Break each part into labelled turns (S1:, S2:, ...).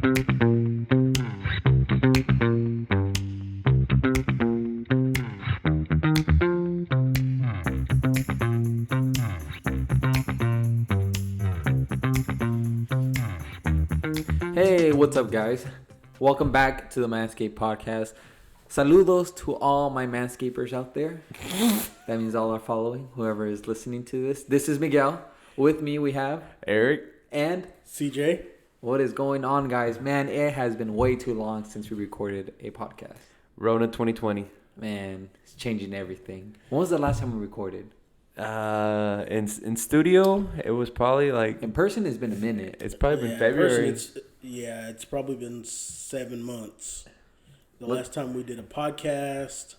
S1: Hey, what's up, guys? Welcome back to the Manscaped podcast. Saludos to all my Manscapers out there. That means all are following, whoever is listening to this. This is Miguel. With me, we have
S2: Eric
S1: and
S3: CJ.
S1: What is going on, guys? Man, it has been way too long since we recorded a podcast.
S2: Rona 2020.
S1: Man, it's changing everything. When was the last time we recorded?
S2: In studio, it was probably like
S1: In person, it's been a minute.
S2: it's probably been February.
S3: It's probably been 7 months. The
S1: What?
S3: last time we did a podcast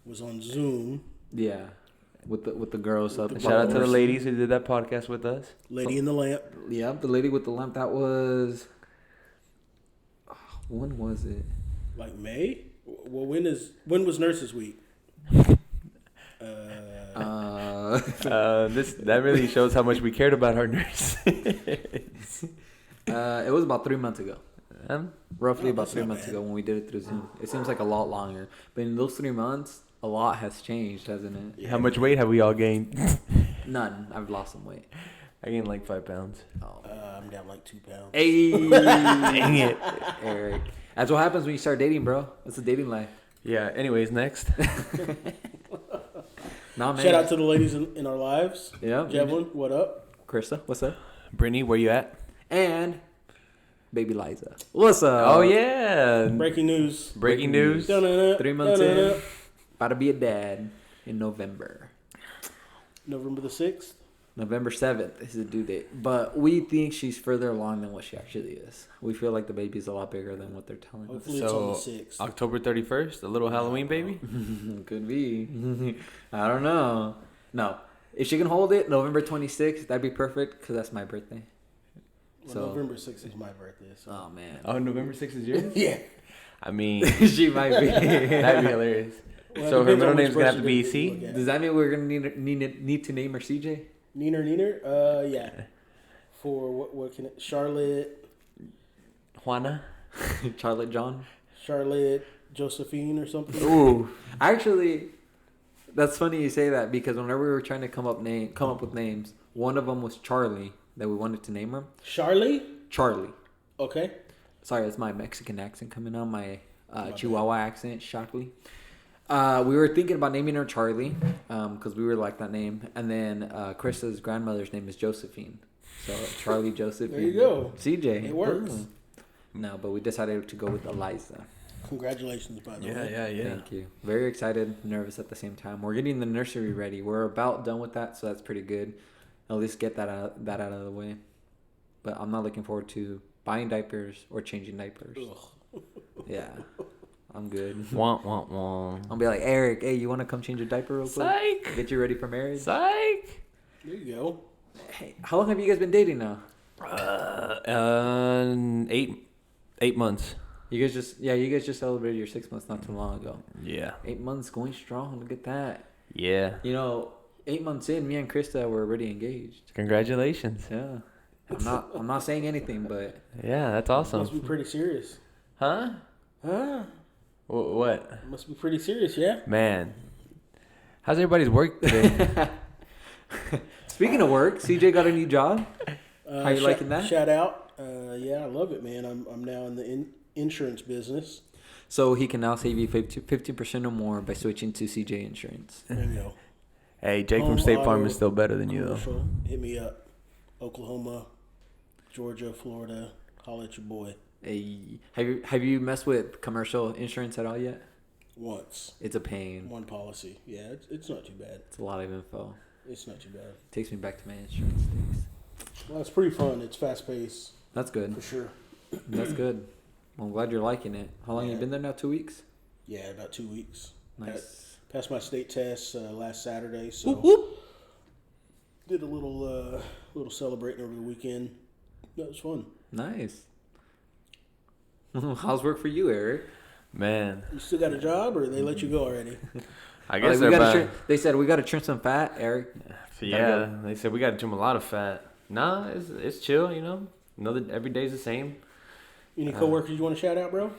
S3: was on Zoom.
S1: Yeah, with the girls up.
S2: Shout out to the ladies who did that podcast with us.
S3: Lady in the Lamp.
S1: Yeah, the lady with the lamp. That was. When was it?
S3: Like May? Well, when was Nurses Week?
S2: That really shows how much we cared about our nurses.
S1: It was about 3 months ago. Roughly about
S3: that's
S1: 3
S3: not
S1: months
S3: bad.
S1: ago when we did it through Zoom. It seems like a lot longer. But in those 3 months, a lot has changed, hasn't it?
S3: Yeah.
S2: How much weight have we all gained?
S1: None. I've lost some weight.
S2: I gained like 5 pounds.
S1: Oh.
S3: I'm down like 2 pounds.
S1: Hey,
S2: Dang it.
S1: Eric. That's what happens when you start dating, bro. That's the dating life.
S2: Yeah. Anyways, next.
S1: Nah, man.
S3: Shout out to the ladies in our lives.
S1: Yeah.
S3: Jevlin, what up?
S1: Krista, what's up?
S2: Brittany, where you at?
S1: And baby Liza. What's up?
S2: Oh yeah.
S3: Breaking news.
S2: Breaking news.
S1: 3 months in. About to be a dad in November.
S3: November the 6th.
S1: November 7th is the due date. But we think she's further along than what she actually is. We feel like the baby's a lot bigger than what they're telling us.
S3: Hopefully it's on the 6th.
S2: October 31st, a little Halloween baby.
S1: Could be. I don't know. No. If she can hold it, November 26th, that'd be perfect because that's my birthday.
S3: Well, November 6th is my birthday. So.
S1: Oh, man.
S2: Oh, November 6th is yours?
S3: Yeah.
S2: I mean,
S1: She might be.
S2: that'd be hilarious.
S3: Well,
S2: So her
S3: depends
S2: middle
S3: on which
S2: name's gonna have to be
S3: birthday
S2: C?
S3: you look at.
S1: Does that mean we're going to need to name her CJ?
S3: Neener? Yeah. For what can it? Charlotte,
S2: Juana.
S1: Charlotte John?
S3: Charlotte Josephine or something.
S1: Ooh. Actually, that's funny you say that because whenever we were trying to come up with names, one of them was Charlie that we wanted to name her.
S3: Charlie?
S1: Charlie.
S3: Okay.
S1: Sorry, it's my Mexican accent coming on, my Chihuahua accent, Shockley. We were thinking about naming her Charlie because we really like that name. And then Krista's grandmother's name is Josephine. So Charlie Josephine.
S3: There you go.
S1: CJ.
S3: It works.
S1: Boom. No, but we decided to go with Eliza.
S3: Congratulations, by the way.
S2: Yeah.
S1: Thank you. Very excited, nervous at the same time. We're getting the nursery ready. We're about done with that, so that's pretty good. At least get that out of the way. But I'm not looking forward to buying diapers or changing diapers.
S3: Ugh.
S1: Yeah, I'm good.
S2: Wah, wah, wah.
S1: I'll be like, Eric, hey, you want to come change your diaper real quick?
S2: Psych.
S1: Get you ready for marriage?
S2: Psych.
S3: There you go.
S1: Hey, how long have you guys been dating now?
S2: 8 months.
S1: You guys just celebrated your 6 months not too long ago.
S2: Yeah.
S1: 8 months going strong. Look at that.
S2: Yeah.
S1: 8 months in, me and Krista were already engaged.
S2: Congratulations.
S1: Yeah. I'm not saying anything, but
S2: Yeah, that's awesome.
S3: Must be pretty serious.
S2: Huh?
S3: Huh?
S2: What?
S3: Must be pretty serious, yeah?
S2: Man. How's everybody's work today?
S1: speaking of work, CJ got a new job. How you liking that?
S3: Shout out. Yeah, I love it, man. I'm now in the insurance business.
S1: So he can now save you 15% or more by switching to CJ Insurance.
S3: There you go.
S2: Hey, Jake
S3: Home
S2: from State Farm
S3: auto,
S2: is still better than you, though.
S3: Commercial. Hit me up. Oklahoma, Georgia, Florida. Holla at your boy.
S1: Hey, have you messed with commercial insurance at all yet?
S3: Once.
S1: It's a pain.
S3: One policy. Yeah, it's not too bad.
S1: It's a lot of info.
S3: It's not too bad.
S1: Takes me back to my insurance days.
S3: Well, it's pretty fun. It's fast paced
S1: That's good.
S3: for sure.
S1: That's good. Well, I'm glad you're liking it. How long
S3: Yeah.
S1: you been there now? 2 weeks?
S3: Yeah, about 2 weeks.
S1: Nice.
S3: Passed my state test last Saturday, so
S1: Whoop, whoop.
S3: did a little celebrating over the weekend. That was fun.
S1: Nice. How's work for you, Eric?
S2: Man.
S3: You still got a job, or they let you go already?
S2: I guess
S1: they said we gotta trim some fat, Eric.
S2: Yeah, they said we got to trim a lot of fat. Nah, it's chill, you know. Every day's the same.
S3: Any coworkers you want to shout out, bro?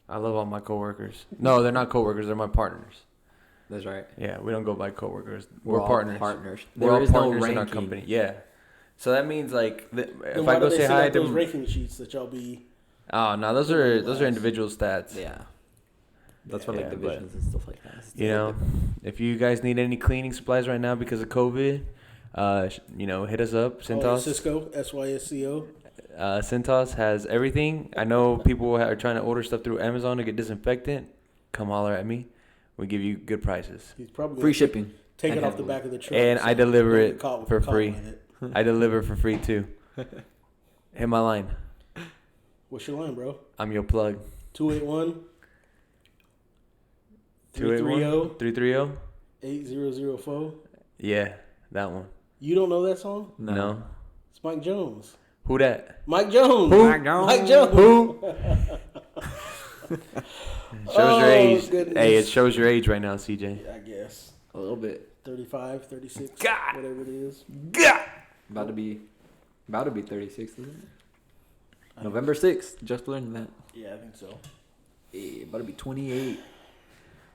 S2: I love all my coworkers. No, they're not coworkers. They're my partners.
S1: That's right.
S2: Yeah, we don't go by coworkers.
S1: We're
S2: We're
S1: all
S2: partners.
S1: There
S2: We're
S1: is
S2: all
S1: no
S2: partners in our
S1: ranking.
S2: company. Yeah. So that means like
S3: Then
S2: if
S3: why
S2: I go
S3: do they
S2: say
S3: send
S2: hi
S3: out
S2: to
S3: those ranking sheets that y'all be?
S2: Oh no, those are individual stats.
S1: Yeah. That's for
S2: Yeah,
S1: like divisions and stuff like that. It's
S2: You
S1: a little
S2: know,
S1: different.
S2: if you guys need any cleaning supplies right now because of COVID, hit us up. Centos.
S3: Cisco, SYSCO.
S2: Centos has everything. I know people are trying to order stuff through Amazon to get disinfectant. Come holler at me. We give you good prices.
S3: He's probably
S1: Free shipping.
S3: Take
S1: and
S3: it off the
S1: handling.
S3: back of the truck.
S2: And I deliver
S3: don't
S2: it
S3: get caught
S2: for
S3: caught
S2: free.
S3: with it.
S2: I deliver for free too. Hit my line.
S3: What's your line, bro?
S2: I'm your plug.
S3: 281
S2: 281 330.
S3: 8004.
S2: Yeah, that one.
S3: You don't know that song?
S2: No.
S3: It's Mike Jones.
S2: Who that?
S3: Mike Jones.
S2: Who?
S1: Mike Jones.
S3: Mike Jones.
S2: Who? Shows your age.
S3: Goodness.
S2: Hey, it shows your age right now, CJ.
S3: I guess.
S1: A little bit.
S3: 35, 36,
S2: God.
S3: whatever it is.
S2: God.
S1: About to be 36, isn't it? November 6th. Just learned that.
S3: Yeah, I think so.
S1: Hey, about to be 28.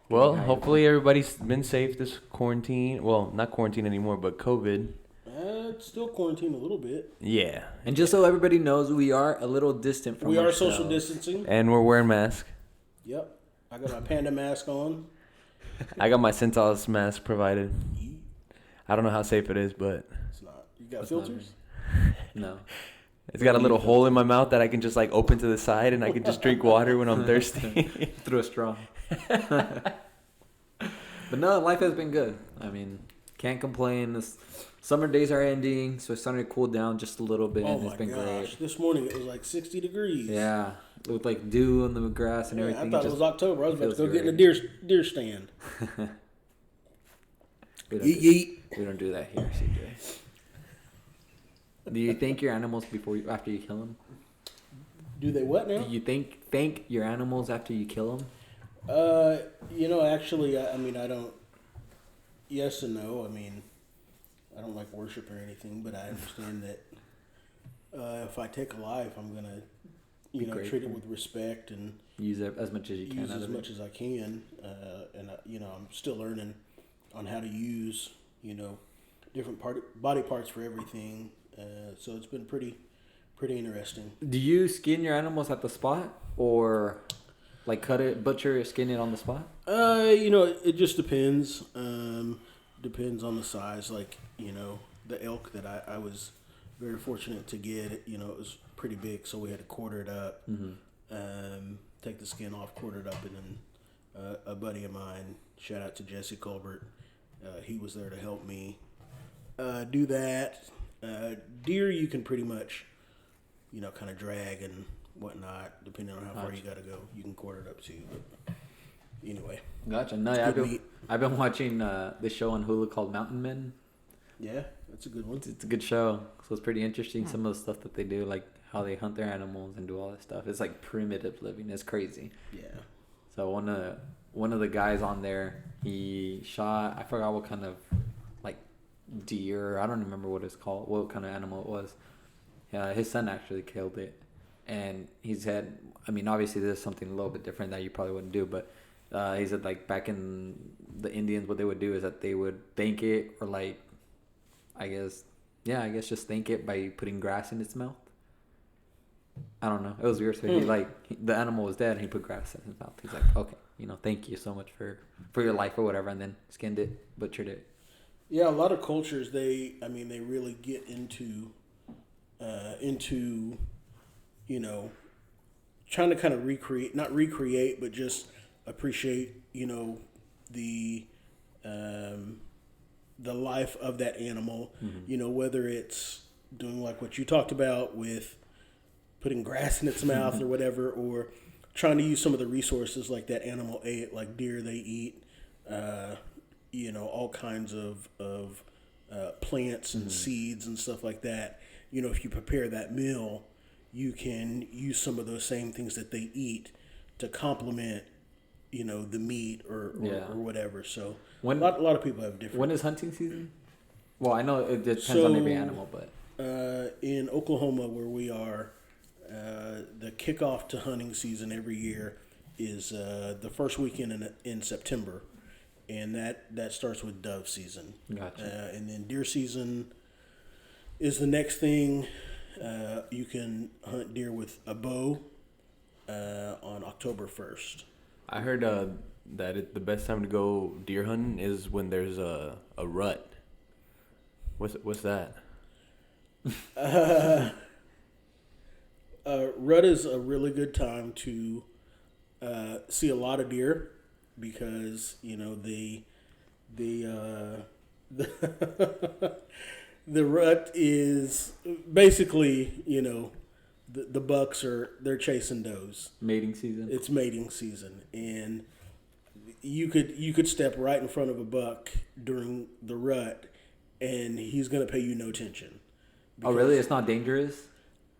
S2: Well,
S1: Yeah,
S2: hopefully everybody's been safe this quarantine. Well, not quarantine anymore, but COVID.
S3: It's still quarantined a little bit.
S2: Yeah.
S1: And just so everybody knows, we are a little distant from
S3: We are
S1: ourselves.
S3: social distancing.
S2: And we're wearing masks.
S3: Yep. I got my panda mask on.
S2: I got my Centos mask provided. I don't know how safe it is, but
S3: It's not. You got
S1: It's not
S3: filters?
S1: No.
S2: it's got a little hole in my mouth that I can just like open to the side and I can just drink water when I'm thirsty.
S1: Through a straw. But no, life has been good. I mean, can't complain. This summer days are ending, so it's starting to cool down just a little bit.
S3: Oh
S1: and it's
S3: my
S1: been
S3: gosh.
S1: great.
S3: This morning it was like 60 degrees.
S1: Yeah, with like dew on the grass and
S3: Yeah,
S1: everything.
S3: I thought it
S1: just
S3: was October. I was about to
S1: feels
S3: go get in a
S1: great.
S3: deer stand.
S1: we don't
S3: Yeet,
S1: do-
S3: yeet.
S1: We don't do that here, CJ. Do you thank your animals after you kill them?
S3: Do they what now?
S1: Do you thank your animals after you kill them?
S3: Actually, I mean, I don't. Yes and no. I mean, I don't like worship or anything, but I understand that if I take a life, I'm gonna, treat it
S1: grateful.
S3: with respect and
S1: Use it as much as you can.
S3: use
S1: out
S3: as
S1: of
S3: much
S1: it.
S3: as I can. I'm still learning on how to use, different body parts for everything. So it's been pretty interesting.
S1: Do you skin your animals at the spot, or like butcher, skin it on the spot?
S3: It just depends. Depends on the size. Like, the elk that I was very fortunate to get, it was pretty big, so we had to quarter it up.
S1: Mm-hmm.
S3: Take the skin off, quarter it up, and then a buddy of mine, shout out to Jesse Colbert, he was there to help me do that. Deer, you can pretty much, kind of drag and whatnot, depending on how far you got to go. You can quarter it up too. But anyway,
S1: Gotcha. No,
S3: good
S1: I've been watching this show on Hulu called Mountain Men.
S3: yeah, that's a good one.
S1: It's a good show, so it's pretty interesting. Some of the stuff that they do, like how they hunt their animals and do all that stuff. It's like primitive living. It's crazy.
S3: Yeah.
S1: So one of the guys on there, he shot. I forgot what kind of like deer. I don't remember what it's called. What kind of animal it was. His son actually killed it, and he said, I mean, obviously this is something a little bit different that you probably wouldn't do, but he said like back in the Indians, what they would do is that they would thank it, or like, I guess just thank it by putting grass in its mouth. I don't know. It was weird. So the animal was dead, and he put grass in his mouth. He's like, okay, thank you so much for your life or whatever, and then skinned it, butchered it.
S3: Yeah, a lot of cultures they really get into trying to kind of not recreate, but just appreciate, the life of that animal.
S1: Mm-hmm.
S3: Whether it's doing like what you talked about with putting grass in its mouth or whatever, or trying to use some of the resources like that animal ate, like deer, they eat, all kinds of plants and seeds and stuff like that. If you prepare that meal, you can use some of those same things that they eat to complement, the meat or whatever. So a lot of people have different.
S1: When is hunting season? Well, I know it depends on every animal, but
S3: in Oklahoma where we are, kickoff to hunting season every year is the first weekend in September, and that starts with dove season.
S1: Gotcha.
S3: And then deer season is the next thing. You can hunt deer with a bow on October 1st.
S2: I heard that the best time to go deer hunting is when there's a rut. What's that?
S3: Rut is a really good time to see a lot of deer because the the rut is basically the bucks they're chasing does.
S1: Mating season.
S3: It's mating season, and you could step right in front of a buck during the rut, and he's gonna pay you no attention.
S1: Oh, really? It's not dangerous?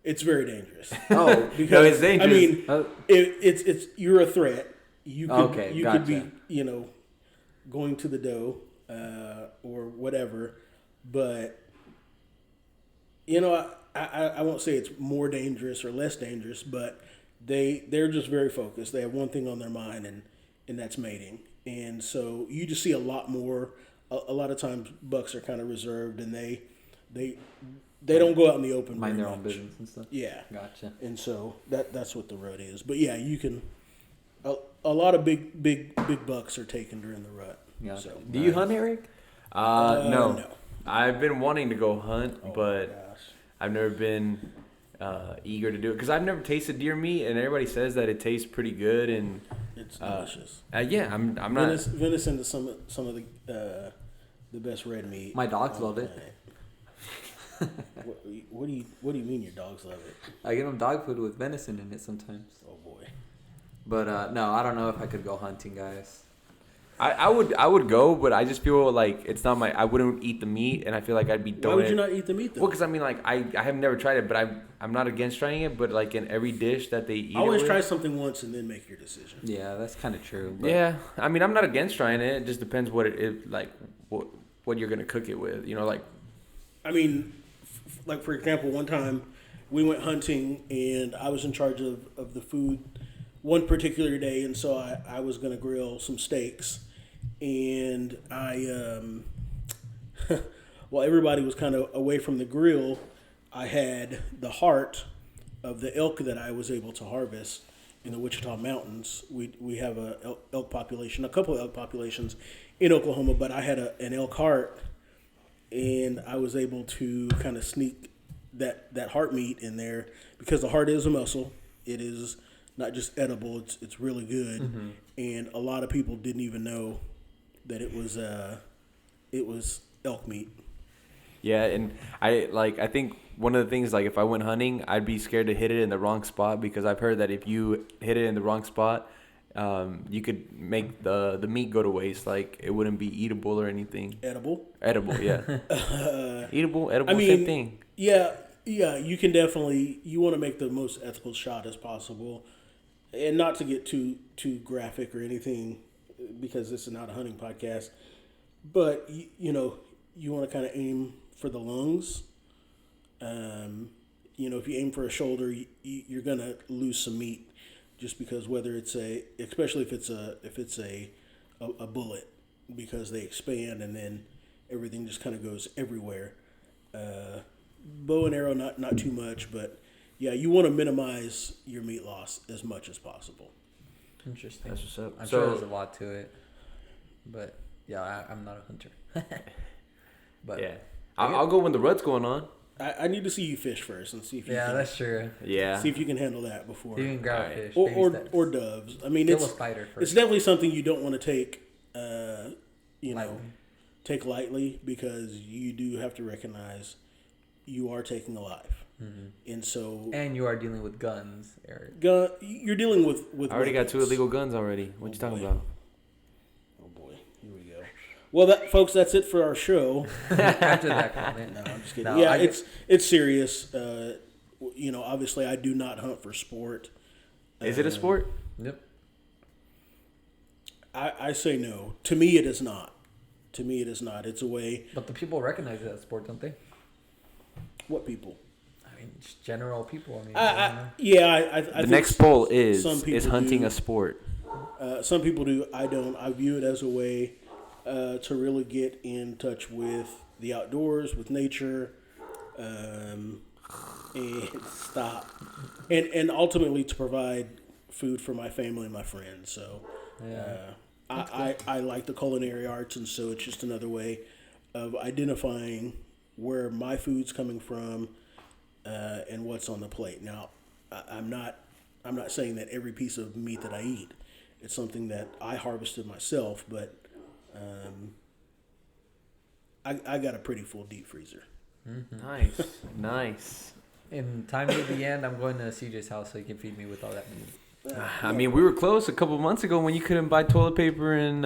S3: It's very dangerous.
S1: Oh,
S3: because
S2: no, it's dangerous.
S3: I mean, it's you're a threat. You could
S1: gotcha.
S3: could be going to the doe or whatever, but I won't say it's more dangerous or less dangerous, but they're just very focused. They have one thing on their mind, and that's mating. And so you just see a lot more. A lot of times bucks are kind of reserved, and they don't go out in the open.
S1: Mind their
S3: very
S1: own
S3: much.
S1: business and stuff.
S3: Yeah.
S1: Gotcha.
S3: And so that's what the rut is. But yeah, you can. A lot of big bucks are taken during the rut.
S1: Yeah.
S3: So,
S1: Do you hunt, Eric?
S2: No. I've been wanting to go hunt, but
S3: gosh.
S2: I've never been eager to do it because I've never tasted deer meat, and everybody says that it tastes pretty good. And
S3: It's delicious.
S2: yeah, I'm not.
S3: Venison is some of the best red meat.
S1: My dogs
S3: on
S1: love
S3: the
S1: it.
S3: planet. What do you mean your dogs love it?
S1: I give them dog food with venison in it sometimes.
S3: Oh boy.
S1: But no, I don't know if I could go hunting, guys.
S2: I would go, but I just feel like it's not I wouldn't eat the meat, and I feel like I'd be
S3: Why
S2: throwing
S3: would you not eat the meat though?
S2: Well, because I mean, like I have never tried it, but I'm not against trying it. But like in every dish that they eat,
S3: Always
S2: it with,
S3: try something once and then make your decision.
S1: Yeah, that's kind of true. But
S2: Yeah, I mean, I'm not against trying it. It just depends what it like, what you're gonna cook it with. Like.
S3: I mean, like for example, one time we went hunting and I was in charge of the food one particular day, and so I was going to grill some steaks, and I while everybody was kind of away from the grill, I had the heart of the elk that I was able to harvest in the Wichita Mountains. We have a elk population, a couple of elk populations in Oklahoma, but I had an elk heart. And I was able to kind of sneak that heart meat in there because the heart is a muscle. It is not just edible; it's really good. Mm-hmm. And a lot of people didn't even know that it was elk meat.
S2: Yeah, and I think one of the things, like if I went hunting, I'd be scared to hit it in the wrong spot because I've heard that if you hit it in the wrong spot, you could make the meat go to waste. Like it wouldn't be eatable or anything.
S3: Edible,
S2: yeah. Edible,
S3: I mean,
S2: same thing.
S3: Yeah. You can definitely. You want to make the most ethical shot as possible, and not to get too graphic or anything, because this is not a hunting podcast. But you want to kind of aim for the lungs. If you aim for a shoulder, you're gonna lose some meat. Just because whether it's especially if it's a bullet, because they expand and then everything just kind of goes everywhere. Bow and arrow, not too much, but yeah, you want to minimize your meat loss as much as possible.
S1: Interesting.
S2: That's what's up.
S1: I'm sure there's a lot to it, but yeah, I'm not a hunter. But
S2: yeah, I'll go when the rut's going on.
S3: I need to see you fish first and see if you
S1: yeah,
S3: can,
S1: that's true.
S2: Yeah.
S3: see if you can handle that before.
S1: You can grab
S2: Alright.
S1: fish,
S3: or doves. I mean,
S1: kill
S3: it's
S1: a spider first.
S3: it's definitely something you don't want to take,
S1: Lightly.
S3: take lightly, because you do have to recognize you are taking a life, and so
S1: And you are dealing with guns, Eric.
S3: you're dealing with.
S2: I already got 2
S3: weapons.
S2: illegal guns already. What you talking
S3: boy.
S2: about?
S3: Oh boy, here we go. Well, folks, that's it for our show.
S1: After that comment.
S3: No, I'm just kidding.
S1: No,
S3: Yeah,
S1: I
S3: it's serious. Obviously, I do not hunt for sport.
S2: Is it a sport?
S1: Yep.
S3: I say no. To me, it is not. It's a way.
S1: But the people recognize it as sport, don't they?
S3: What people?
S1: I mean, just general people. I mean,
S3: I
S2: The
S3: think
S2: next poll
S3: some people
S2: is hunting
S3: do.
S2: a sport?
S3: Some people do. I don't. I view it as a way to really get in touch with the outdoors, with nature, and stop, and ultimately to provide food for my family and my friends. So, I like the culinary arts, and so it's just another way of identifying where my food's coming from and what's on the plate. Now, I'm not saying that every piece of meat that I eat, it's something that I harvested myself, but I got a pretty full deep freezer.
S2: Nice.
S1: in time near the end, I'm going to CJ's house so he can feed me with all that meat.
S2: I mean, we were close a couple months ago when you couldn't buy toilet paper and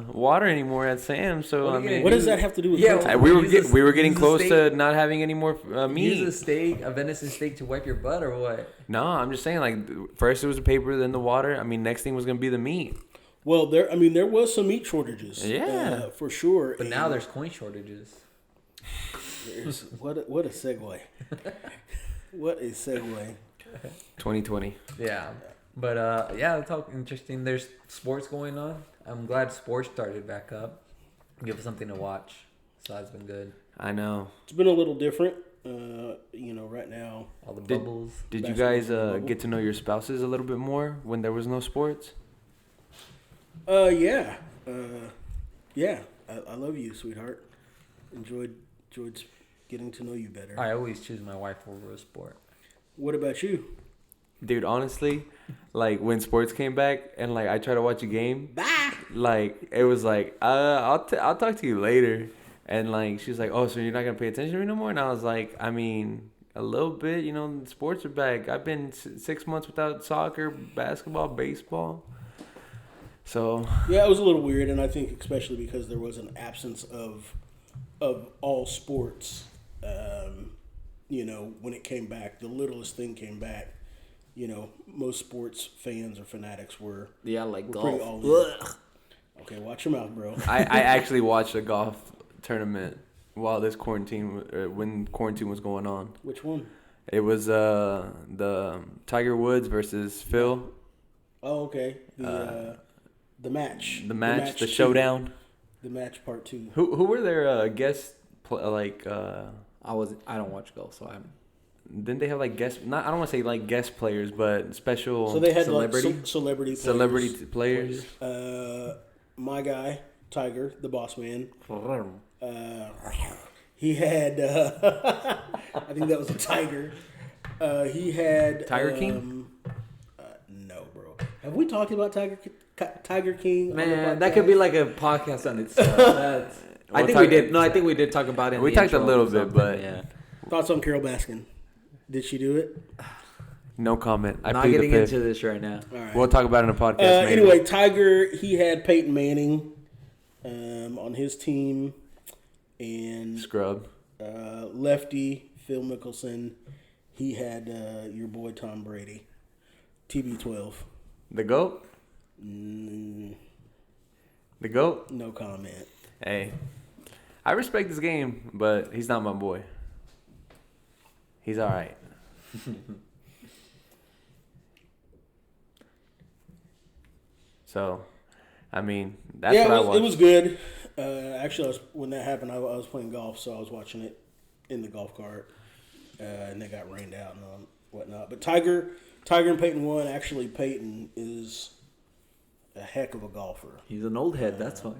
S2: water anymore at Sam's. So
S1: What are
S2: I
S1: you
S2: mean,
S3: What does that have to do with
S1: Yeah,
S3: hunting?
S2: we
S1: Use
S2: were
S1: a
S2: getting close
S1: steak.
S2: to not having any more meat.
S1: Use a venison steak to wipe your butt or what?
S2: No, I'm just saying, like, first it was the paper, then the water. I mean, next thing was gonna be the meat.
S3: Well, there was some meat shortages.
S2: Yeah.
S3: For sure.
S1: But now there's coin shortages.
S3: What a segue. What a segue.
S2: 2020.
S1: Yeah. But yeah, it's all interesting. There's sports going on. I'm glad sports started back up. Give us something to watch. So that's been good.
S2: I know.
S3: It's been a little different. Right now.
S1: All the bubbles.
S2: Did you
S3: Basketball's
S2: guys
S3: in the bubble.
S2: get to know your spouses a little bit more when there was no sports?
S3: Yeah. Yeah. I love you, sweetheart. Enjoyed getting to know you better.
S1: I always choose my wife over a sport.
S3: What about you?
S2: Dude, honestly, like when sports came back and like I tried to watch a game, like it was like I'll talk to you later, and like she's like, oh, so you're not gonna pay attention to me no more? And I was like, I mean, a little bit, sports are back. I've been 6 months without soccer, basketball, baseball. So
S3: Yeah, it was a little weird, and I think especially because there was an absence of all sports. When it came back, the littlest thing came back. Most sports fans or fanatics were
S1: like
S3: pretty all in. Okay, watch your mouth, bro.
S2: I actually watched a golf tournament while this when quarantine was going on.
S3: Which one?
S2: It was the Tiger Woods versus Phil.
S3: Oh, okay. The match.
S2: The
S3: two.
S2: showdown.
S3: The match part 2.
S2: Who were their guests?
S1: I don't watch golf, so I'm.
S2: Didn't they have like guest? Not I don't want to say like guest players, but special.
S3: So they had
S1: Celebrity?
S3: like celebrity
S2: players.
S3: My guy, Tiger, the boss man. He had. I think that was a tiger. He had
S2: Tiger King?
S3: No, bro. Have we talked about Tiger King? on the
S1: Man, that
S3: podcast?
S1: could be like a podcast on itself. I think we did. No, I think we did talk about it.
S2: We talked a little bit, but
S1: yeah.
S3: Thoughts on Carol Baskin? Did she do it?
S2: no comment. I
S1: Not
S2: plead the
S1: getting
S2: fifth.
S1: into this right now.
S3: All right.
S2: We'll talk about it in a podcast. maybe.
S3: Anyway, Tiger, he had Peyton Manning on his team, and
S2: Scrub.
S3: lefty Phil Mickelson. He had your boy Tom Brady, TB12.
S2: The GOAT. The GOAT.
S3: No comment.
S2: Hey, I respect this game, but he's not my boy. He's all right. So, I mean, that's what I watched.
S3: It was good. Actually, when that happened, I was playing golf, so I was watching it in the golf cart, and they got rained out and whatnot. But Tiger and Peyton won. Actually, Peyton is a heck of a golfer.
S1: He's an old head, that's why.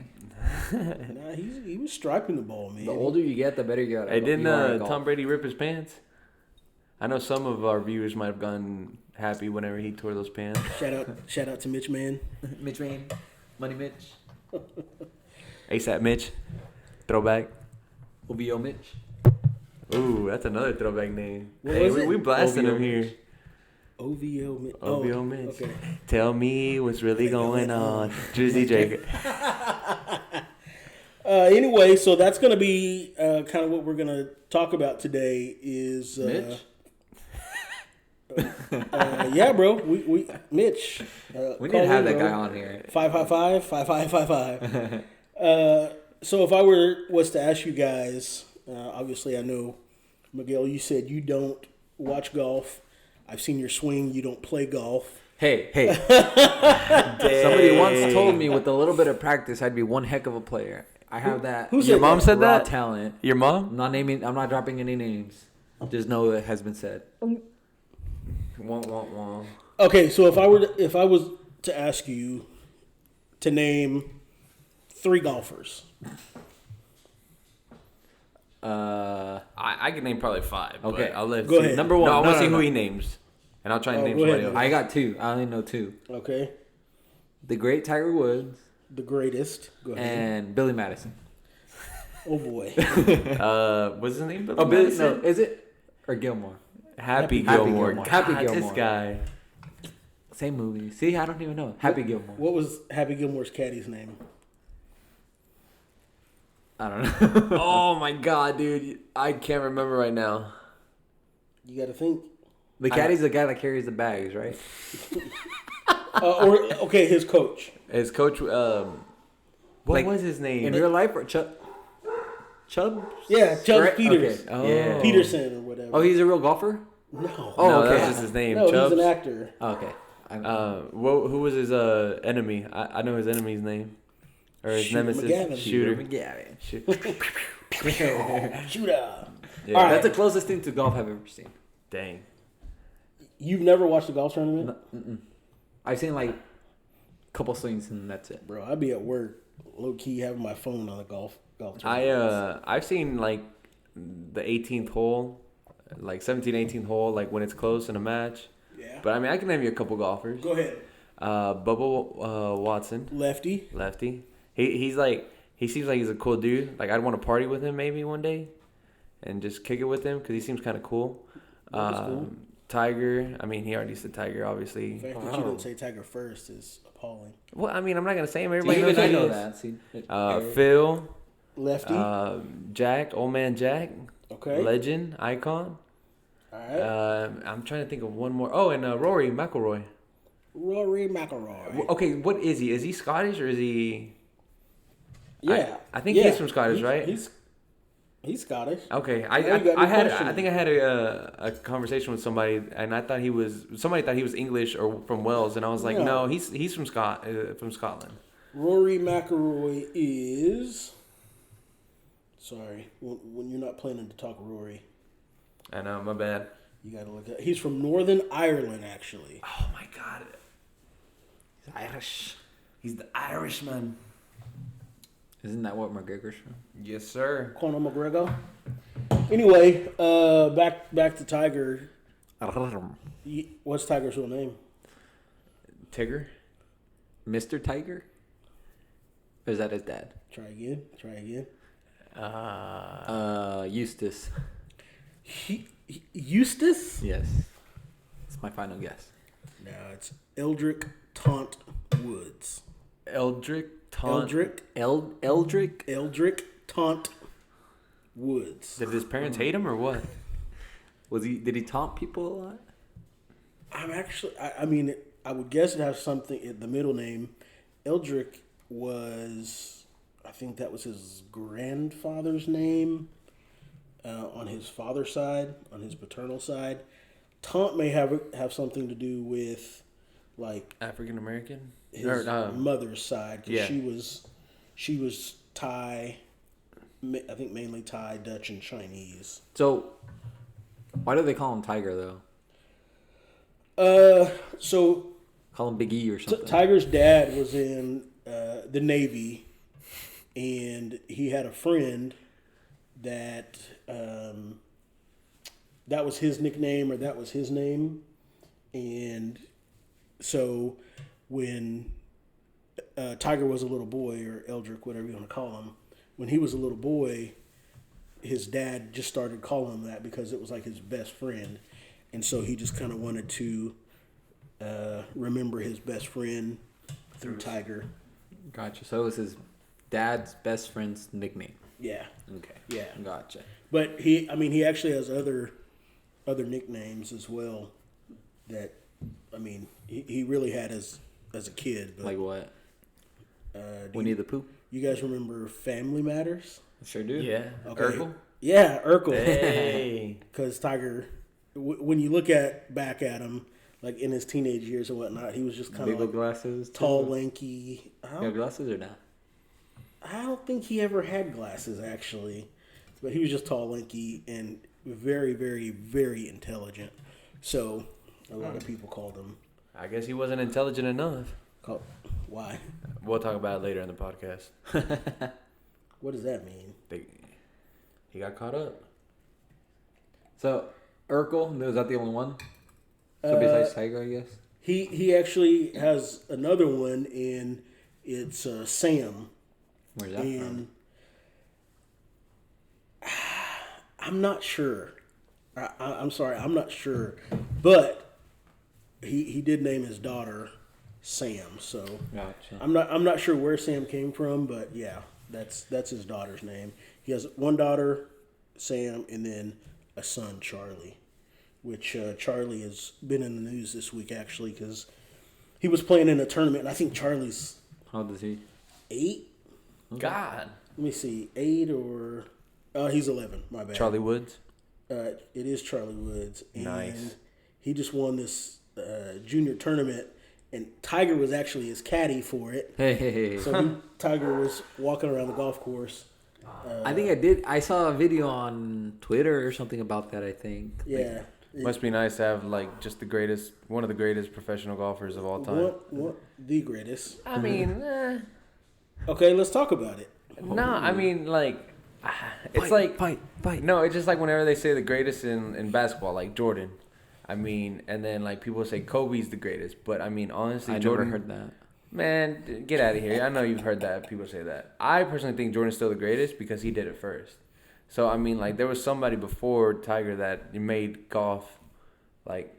S3: Nah, he was striping the ball, man.
S1: The older you get, the better you get.
S2: Hey, didn't
S1: you are at golf.
S2: Tom Brady rip his pants? I know some of our viewers might have gone happy whenever he tore those pants.
S3: Shout out to Mitch, man.
S1: Mitch Wayne, Money Mitch,
S2: ASAP Mitch, throwback.
S1: OVO Mitch.
S2: Ooh, that's another throwback name.
S3: What
S2: Hey,
S3: was it?
S2: we blasting
S1: OVO
S2: him here.
S1: Mitch.
S3: OVO Mitch.
S2: OVO Mitch.
S3: Okay.
S2: Tell me what's really going on. Drizzy Jake.
S3: Anyway, so that's going to be kind of what we're going to talk about today is...
S1: Mitch?
S3: Yeah, bro. We Mitch.
S1: We need to have that guy on here.
S3: 555. So if I was to ask you guys, obviously I know, Miguel, you said you don't watch golf. I've seen your swing. You don't play golf.
S1: Hey. Somebody once told me with a little bit of practice, I'd be one heck of a player. I have that.
S3: Who
S2: Your mom said
S1: raw
S2: that?
S1: talent.
S2: Your mom?
S1: I'm not dropping any names. Just know it has been said. Wah.
S3: Okay, so if I was to ask you to name 3 golfers.
S2: I can name probably 5.
S1: Okay.
S2: But I'll let
S3: Go ahead.
S1: Number 1.
S2: No, I want to see who he names. And I'll try and name
S3: go
S2: somebody
S3: ahead.
S2: else.
S1: I got 2. I only know 2.
S3: Okay.
S1: The great Tiger Woods
S3: The greatest. Go ahead.
S1: and Billy Madison.
S3: Oh boy.
S2: What's his name?
S1: Oh, Billy. No, is it or Gilmore?
S2: Happy
S3: Happy
S2: Gilmore.
S1: Gilmore.
S2: God,
S1: Happy
S2: This
S1: Gilmore.
S2: guy.
S1: Same movie. See, I don't even know. Happy Gilmore.
S3: What was Happy Gilmore's caddy's name?
S1: I don't know.
S2: Oh my god, dude. I can't remember right now.
S3: You got to think.
S1: The caddy's the guy that carries the bags, right?
S3: His coach.
S2: His coach, what
S1: Like,
S2: was his name?
S1: In real life, or Chubb?
S3: Yeah, Chubb Peters.
S1: Okay.
S2: Oh.
S1: Yeah.
S3: Peterson or whatever.
S1: Oh, he's a real golfer?
S3: No.
S1: Oh,
S2: No,
S1: okay.
S2: that's just his name.
S3: No,
S2: Chubbs.
S3: he's an actor.
S1: Oh, okay.
S2: Who was his enemy? I know his enemy's name. Or his
S3: Shooter
S2: nemesis.
S3: McGavin.
S2: Shooter.
S1: McGavin.
S3: Shooter.
S2: Yeah.
S3: All right.
S1: That's the closest thing to golf I've ever seen.
S2: Dang.
S3: You've never watched a golf tournament?
S1: I've seen like a couple swings and that's it.
S3: Bro, I'd be at work, low key having my phone on the golf tournament.
S2: I've seen like the 18th hole, like 17th, 18th hole, like when it's close in a match.
S3: Yeah.
S2: But I mean, I can name you a couple golfers.
S3: Go ahead.
S2: Bubba Watson,
S3: Lefty.
S2: lefty. He seems like he's a cool dude. Like I'd want to party with him maybe one day, and just kick it with him because he seems kind of cool.
S3: That's cool.
S2: Tiger. I mean, he already said Tiger,
S3: The
S2: obviously.
S3: fact that you didn't say Tiger first is appalling.
S2: Well, I mean, I'm not gonna say him. Everybody
S1: Even
S2: knows
S1: I
S2: who
S1: know
S2: he is.
S1: that. See,
S2: Phil,
S3: Lefty.
S2: Jack, old man Jack,
S3: Okay.
S2: legend, icon.
S3: All right.
S2: I'm trying to think of one more. Oh, and Rory McIlroy.
S3: Rory McIlroy.
S2: Okay, what is he? Is he Scottish or is he?
S3: Yeah.
S2: I think
S3: Yeah.
S2: he's from Scottish, right?
S3: He's Scottish.
S2: Okay,
S3: Now you got me
S2: I
S3: questioning.
S2: think I had a conversation with somebody, and I thought somebody thought he was English or from Wales, and I was like,
S3: No.
S2: no, he's from Scotland.
S3: Rory McIlroy is. Sorry, when you're not planning to talk Rory,
S2: I know, my bad.
S3: you got to look at. He's from Northern Ireland, actually.
S2: Oh my god, he's Irish. He's the Irishman.
S1: isn't that what McGregor's from?
S2: Yes, sir.
S3: Conor McGregor. Anyway, back to Tiger. What's Tiger's real name?
S2: Tigger.
S1: Mr. Tiger? Or is that his dad?
S3: Try again.
S1: Eustace.
S3: Eustace?
S1: Yes. It's my final guess.
S3: No, it's Eldrick Taunt Woods.
S2: Eldrick Taunt.
S1: Eldrick?
S3: Taunt Woods.
S2: Did his parents hate him or what?
S1: Did he taunt people a lot?
S3: I mean, I would guess it has something, the middle name. Eldrick was, I think that was his grandfather's name on his father's side, on his paternal side. Taunt may have something to do with, like,
S2: African American?
S3: his mother's side. 'Cause
S2: yeah.
S3: she was Thai, I think mainly Thai, Dutch, and Chinese.
S1: So, why do they call him Tiger, though?
S3: So
S1: Call him Big E or something?
S3: Tiger's dad was in the Navy, and he had a friend that that was his nickname, or that was his name. And so when Tiger was a little boy, or Eldrick, whatever you want to call him, when he was a little boy, his dad just started calling him that because it was like his best friend. And so he just kind of wanted to remember his best friend through Tiger.
S1: Gotcha. So it was his dad's best friend's nickname.
S3: Yeah.
S1: Okay.
S3: Yeah.
S1: Gotcha.
S3: But he actually has other nicknames as well that, I mean, he really had as a kid. But,
S1: Like what?
S3: do
S1: Winnie the Pooh?
S3: you guys remember Family Matters?
S1: Sure do.
S2: Yeah.
S3: Okay.
S2: Urkel?
S3: Yeah, Urkel.
S2: Hey.
S3: Because Tiger when you look back at him, like in his teenage years and whatnot, he was just kind of
S1: Big glasses.
S3: tall, lanky.
S1: You got glasses or not?
S3: I don't think he ever had glasses actually, but he was just tall, lanky, and very, very, very intelligent. So a lot of people called him.
S2: I guess he wasn't intelligent enough.
S3: Why?
S2: We'll talk about it later in the podcast.
S3: What does that mean?
S2: He got caught up.
S1: So, Urkel, was that the only one? So besides Tiger, I guess?
S3: He actually has another one, and it's Sam.
S1: Where's that from?
S3: I'm not sure. I'm sorry, I'm not sure. But he did name his daughter Sam. So
S1: Gotcha.
S3: I'm not sure where Sam came from, but yeah, that's his daughter's name. He has one daughter, Sam, and then a son, Charlie. Which Charlie has been in the news this week actually because he was playing in a tournament. And I think Charlie's
S1: How old is he?
S3: 8.
S2: God.
S3: Let me see, 8 or he's 11. My bad.
S2: Charlie Woods.
S3: It is Charlie Woods. And
S2: Nice.
S3: he just won this junior tournament, and Tiger was actually his caddy for it.
S1: Hey.
S3: So Tiger was walking around the golf course.
S1: I think I saw a video on Twitter or something about that, I think.
S3: Yeah.
S2: Must be nice to have like just one of the greatest professional golfers of all time.
S3: What the greatest?
S2: I mean,
S3: Okay, let's talk about it.
S2: no, I mean like, it's
S1: Fight.
S2: no, it's just like whenever they say the greatest in basketball, like Jordan. I mean, and then like people say Kobe's the greatest, but I mean honestly,
S1: I
S2: Jordan.
S1: never heard that.
S2: Man, get out of here! I know you've heard that people say that. I personally think Jordan's still the greatest because he did it first. So I mean, like there was somebody before Tiger that made golf, like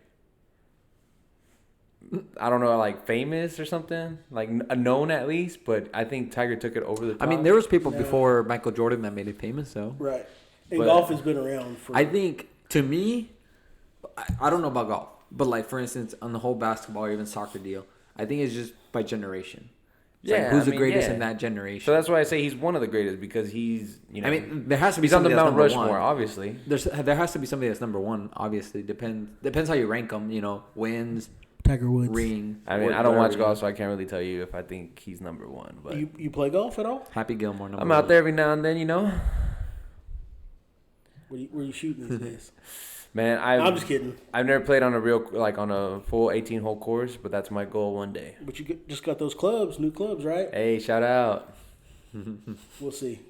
S2: I don't know, like famous or something, like known at least. But I think Tiger took it over the top.
S1: I mean, there was people before Michael Jordan that made it famous, though.
S3: Right. And
S2: But-
S3: golf has been around for.
S1: I think, to me, I don't know about golf, but like for instance, on the whole basketball or even soccer deal, I think it's just by generation. It's like, who's the greatest in that generation?
S2: So that's why I say he's one of the greatest because he's, you know.
S1: I mean, there has to be
S2: he's on the
S1: somebody that's
S2: Mount
S1: number
S2: Rushmore,
S1: one.
S2: obviously.
S1: There has to be somebody that's number one. Obviously, depends how you rank them. You know, wins,
S3: Tiger Woods.
S1: ring.
S2: I mean, I don't watch golf, so I can't really tell you if I think he's number one. But
S3: You play golf at all?
S1: Happy Gilmore number
S2: I'm
S1: one.
S2: out there every now and then, you know.
S3: Where you shooting these days?
S2: Man,
S3: I'm just kidding.
S2: I've never played on a full 18-hole course, but that's my goal one day.
S3: But you just got those new clubs, right?
S2: Hey, shout out.
S3: We'll see.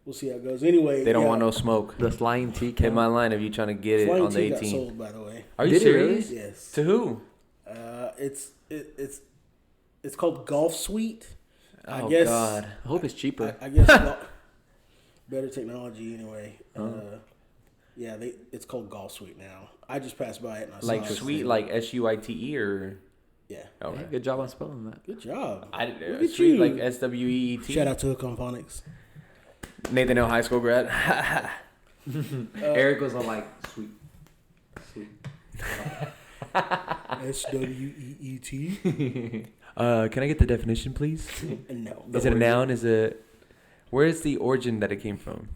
S3: We'll see how it goes. Anyway,
S2: They don't want no smoke.
S1: The flying T.
S2: Hit my line if you're trying to get it
S3: Flying
S2: on the
S3: T got
S2: 18.
S3: sold, by the way.
S2: Are you
S1: Did it really?
S2: serious?
S3: Yes.
S2: To who?
S3: It's called Golf Suite. I
S2: Oh,
S3: guess,
S2: God.
S1: I hope it's cheaper.
S3: I guess better technology anyway. Yeah, it's called Golf Suite now. I just passed by it and I
S2: Like
S3: saw it.
S2: sweet, like SUITE or?
S3: Yeah.
S2: Okay.
S1: Hey, good job on spelling that.
S3: Good job.
S2: I
S3: Look
S2: didn't
S3: at
S2: sweet
S3: you.
S2: like SWEET.
S3: Shout out to Phonics.
S2: Nathan Hill High School grad.
S1: Eric was all like, sweet.
S3: SWEET.
S2: Can I get the definition, please?
S3: No.
S2: Is it a noun? Where's the origin that it came from?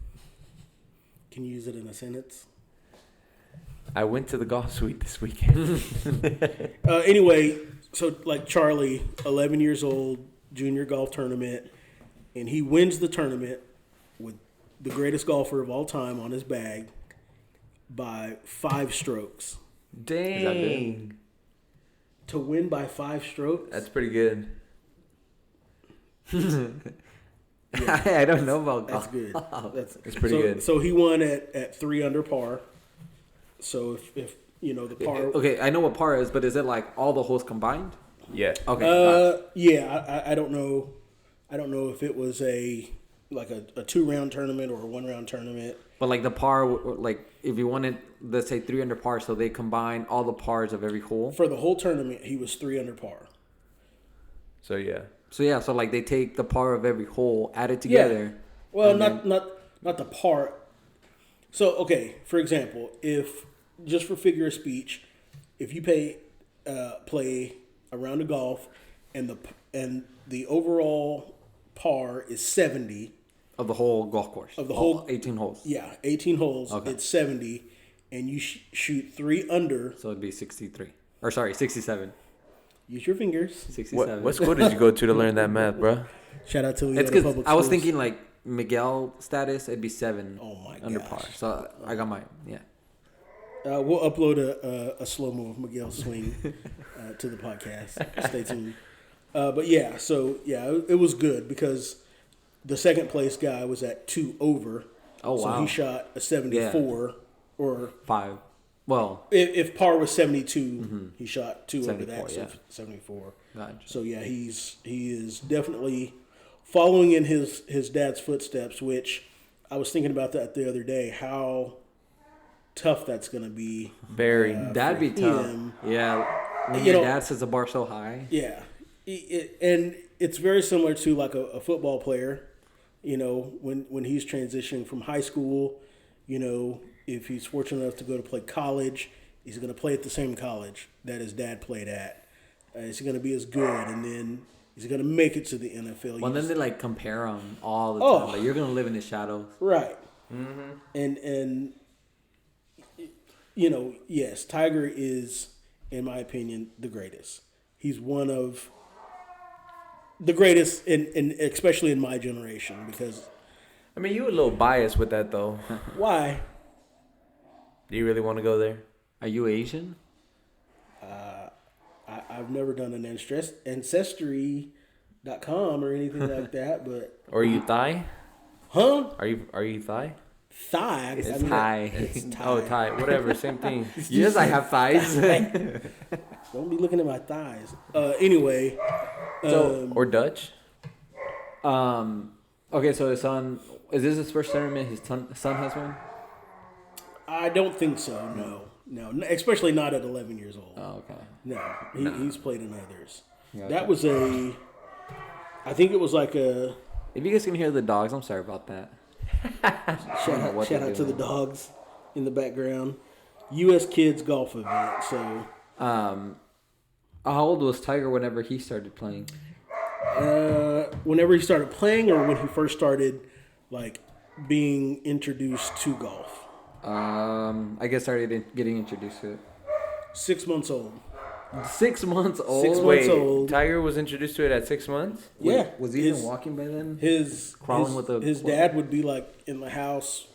S3: Can you use it in a sentence?
S2: I went to the golf suite this weekend.
S3: Anyway, so like Charlie, 11 years old, junior golf tournament, and he wins the tournament with the greatest golfer of all time on his bag by 5 strokes.
S2: Dang.
S3: To win by 5 strokes?
S2: That's pretty good.
S1: I don't know about
S3: That's
S1: golf.
S3: good.
S2: It's pretty good.
S3: So he won at 3 under par. So if you know the par.
S1: Okay, I know what par is, but is it like all the holes combined?
S2: Yeah.
S1: Okay.
S3: Yeah, I don't know. I don't know if it was a 2-round tournament or a 1-round tournament.
S1: But like the par, like if you wanted, let's say 3 under par, so they combine all the pars of every hole.
S3: For the whole tournament, he was 3 under par.
S2: So yeah.
S1: So like they take the par of every hole, add it together.
S3: Yeah. Well, not the par. So okay, for example, if just for figure of speech, if you play a round of golf and the overall par is 70
S1: Of the whole golf course.
S3: of the whole
S1: 18 holes.
S3: Yeah, 18 holes.
S1: Okay.
S3: It's 70, and you shoot 3 under.
S1: So it'd be 63. Or sorry, 67.
S3: Use your fingers.
S1: 67.
S2: What school did you go to learn that math, bro?
S3: Shout out to
S1: It's
S3: the
S1: because
S3: public
S1: I was
S3: schools.
S1: thinking like Miguel status, it'd be 7
S3: Oh my
S1: under
S3: gosh.
S1: par. So I got mine. Yeah.
S3: We'll upload a slow-mo of Miguel's swing to the podcast. Stay tuned. But yeah, so yeah, it was good because the second place guy was at 2 over.
S1: Oh,
S3: so
S1: wow.
S3: he shot a 74 or
S1: 5. Well,
S3: if par was 72, he shot 2 over
S1: 74,
S3: that, so
S1: yeah.
S3: 74.
S1: gotcha.
S3: So yeah, he is definitely following in his dad's footsteps, which I was thinking about that the other day, how tough that's going to be.
S2: Very.
S1: That'd be tough.
S3: him.
S1: Yeah. When
S3: You
S1: your
S3: know-
S1: dad sets the bar so high.
S3: Yeah. And it's very similar to like a football player, you know, when he's transitioning from high school, you know, if he's fortunate enough to go to play college, he's going to play at the same college that his dad played at. Is he going to be as good? And then is he going to make it to the NFL?
S1: Well, then they like compare them all the
S3: Oh.
S1: time. Like, you're going to live in the shadows.
S3: Right. And you know, yes, Tiger is, in my opinion, the greatest. He's one of the greatest, in especially in my generation. Because
S2: I mean, you were a little biased with that, though.
S3: why?
S2: Do you really want to go there?
S1: Are you Asian?
S3: I've never done an ancestry.com or anything like that, but
S2: Or are you Thai?
S3: huh?
S2: Are you Thai?
S3: Thigh.
S1: It's
S3: I mean,
S1: Thai.
S3: It's Thai.
S2: Oh, Thai. Whatever. Same thing.
S1: Yes, I have thighs.
S3: Don't be looking at my thighs. Anyway.
S2: Or Dutch?
S1: Okay, so his son, is this his first tournament his son has won?
S3: I don't think so. No, especially not at 11 years old.
S1: Oh, okay.
S3: No, he's played in others.
S1: Yeah,
S3: That
S1: okay.
S3: was I think it was like a
S1: If you guys can hear the dogs, I'm sorry about that.
S3: shout
S1: they're
S3: out to the
S1: doing.
S3: dogs in the background. U.S. Kids Golf event. So
S1: How old was Tiger whenever he started playing?
S3: whenever he started playing, or when he first started, like being introduced to golf.
S1: I guess started getting introduced to it.
S3: 6 months old.
S1: 6 months old.
S3: 6 months
S2: Wait,
S3: old.
S2: Tiger was introduced to it at 6 months?
S3: Yeah,
S1: Was he even walking by then? Crawling with a
S3: his
S1: club?
S3: dad would be like in the house,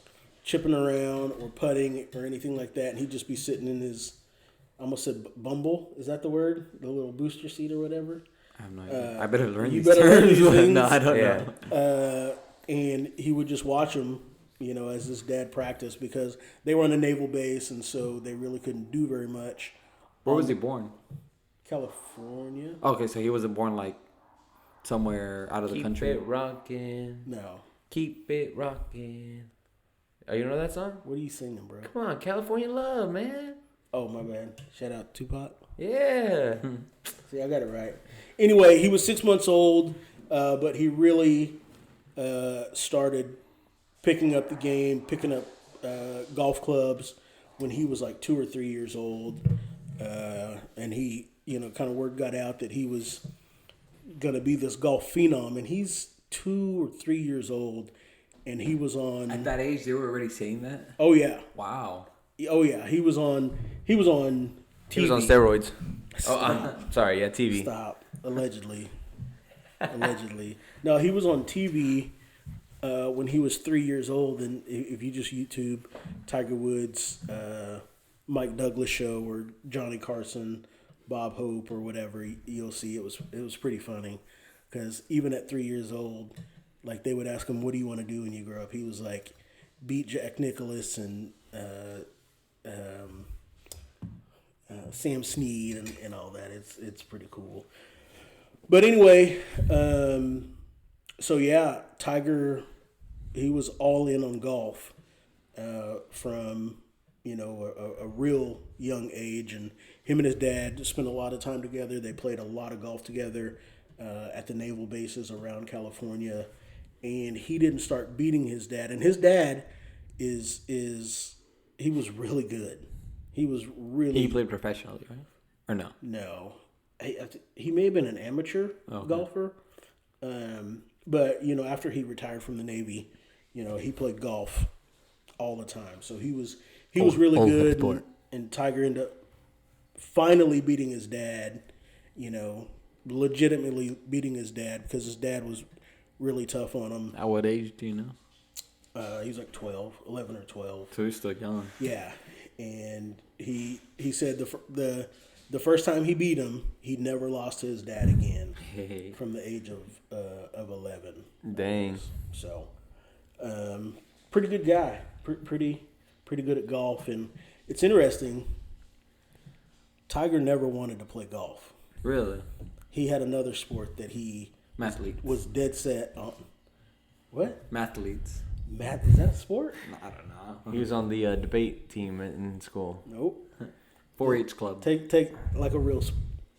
S3: chipping around or putting or anything like that, and he'd just be sitting in his, I almost said bumble. Is that the word? The little booster seat or whatever.
S1: I have no idea. I better learn
S3: you
S1: these
S3: better learn
S1: terms.
S3: these things.
S1: No, I don't
S2: Yeah.
S1: know.
S3: And he would just watch him, you know, as his dad practiced, because they were on a naval base, and so they really couldn't do very much.
S1: Where was he born?
S3: California?
S1: Okay, so he wasn't born like somewhere out of the
S2: Keep
S1: country.
S2: it rocking.
S3: No.
S2: Keep it rocking. Oh, you know that song?
S3: What are you singing, bro?
S2: Come on, California Love, man.
S3: Oh, my bad. Shout out Tupac.
S2: Yeah.
S3: See, I got it right. Anyway, he was 6 months old, but he really started picking up the game, picking up golf clubs when he was like 2 or 3 years old. And he, you know, kind of word got out that he was going to be this golf phenom. And he's 2 or 3 years old, and he was on.
S1: At that age, they were already saying that.
S3: Oh yeah,
S1: Wow.
S3: oh yeah. He was on. He was on TV.
S2: He was on steroids. Oh, sorry. Yeah, TV.
S3: Stop. Allegedly. Allegedly. No, he was on TV when he was 3 years old, and if you just YouTube Tiger Woods, Mike Douglas show, or Johnny Carson, Bob Hope, or whatever, you'll see it was pretty funny, because even at 3 years old, like they would ask him, "What do you want to do when you grow up?" He was like, "Beat Jack Nicklaus and Sam Snead and all that." It's pretty cool. But anyway, so yeah, Tiger, he was all in on golf from, you know, a real young age, and him and his dad spent a lot of time together. They played a lot of golf together at the naval bases around California, and he didn't start beating his dad. And his dad is he was really good. He was really.
S1: He played professionally, right? Or no?
S3: No, he may have been an amateur golfer, but you know, after he retired from the Navy, you know, he played golf all the time. So he was he was really
S2: old
S3: good,
S2: sport.
S3: and Tiger ended up finally beating his dad. You know, legitimately beating his dad because his dad was really tough on him.
S1: At what age do you know?
S3: He was like 11 or 12.
S1: So he's still young.
S3: Yeah, and he said the first time he beat him, he never lost to his dad again
S1: Hey.
S3: from the age of 11.
S2: Dang.
S3: So, pretty good guy. Pretty good at golf, and it's interesting. Tiger never wanted to play golf.
S1: Really?
S3: He had another sport that he
S1: Mathletes.
S3: was dead set on. What?
S1: Mathletes.
S3: Math? Is that a sport?
S1: I don't know.
S2: He was on the debate team in school.
S3: Nope.
S1: 4-H club.
S3: Take like a real,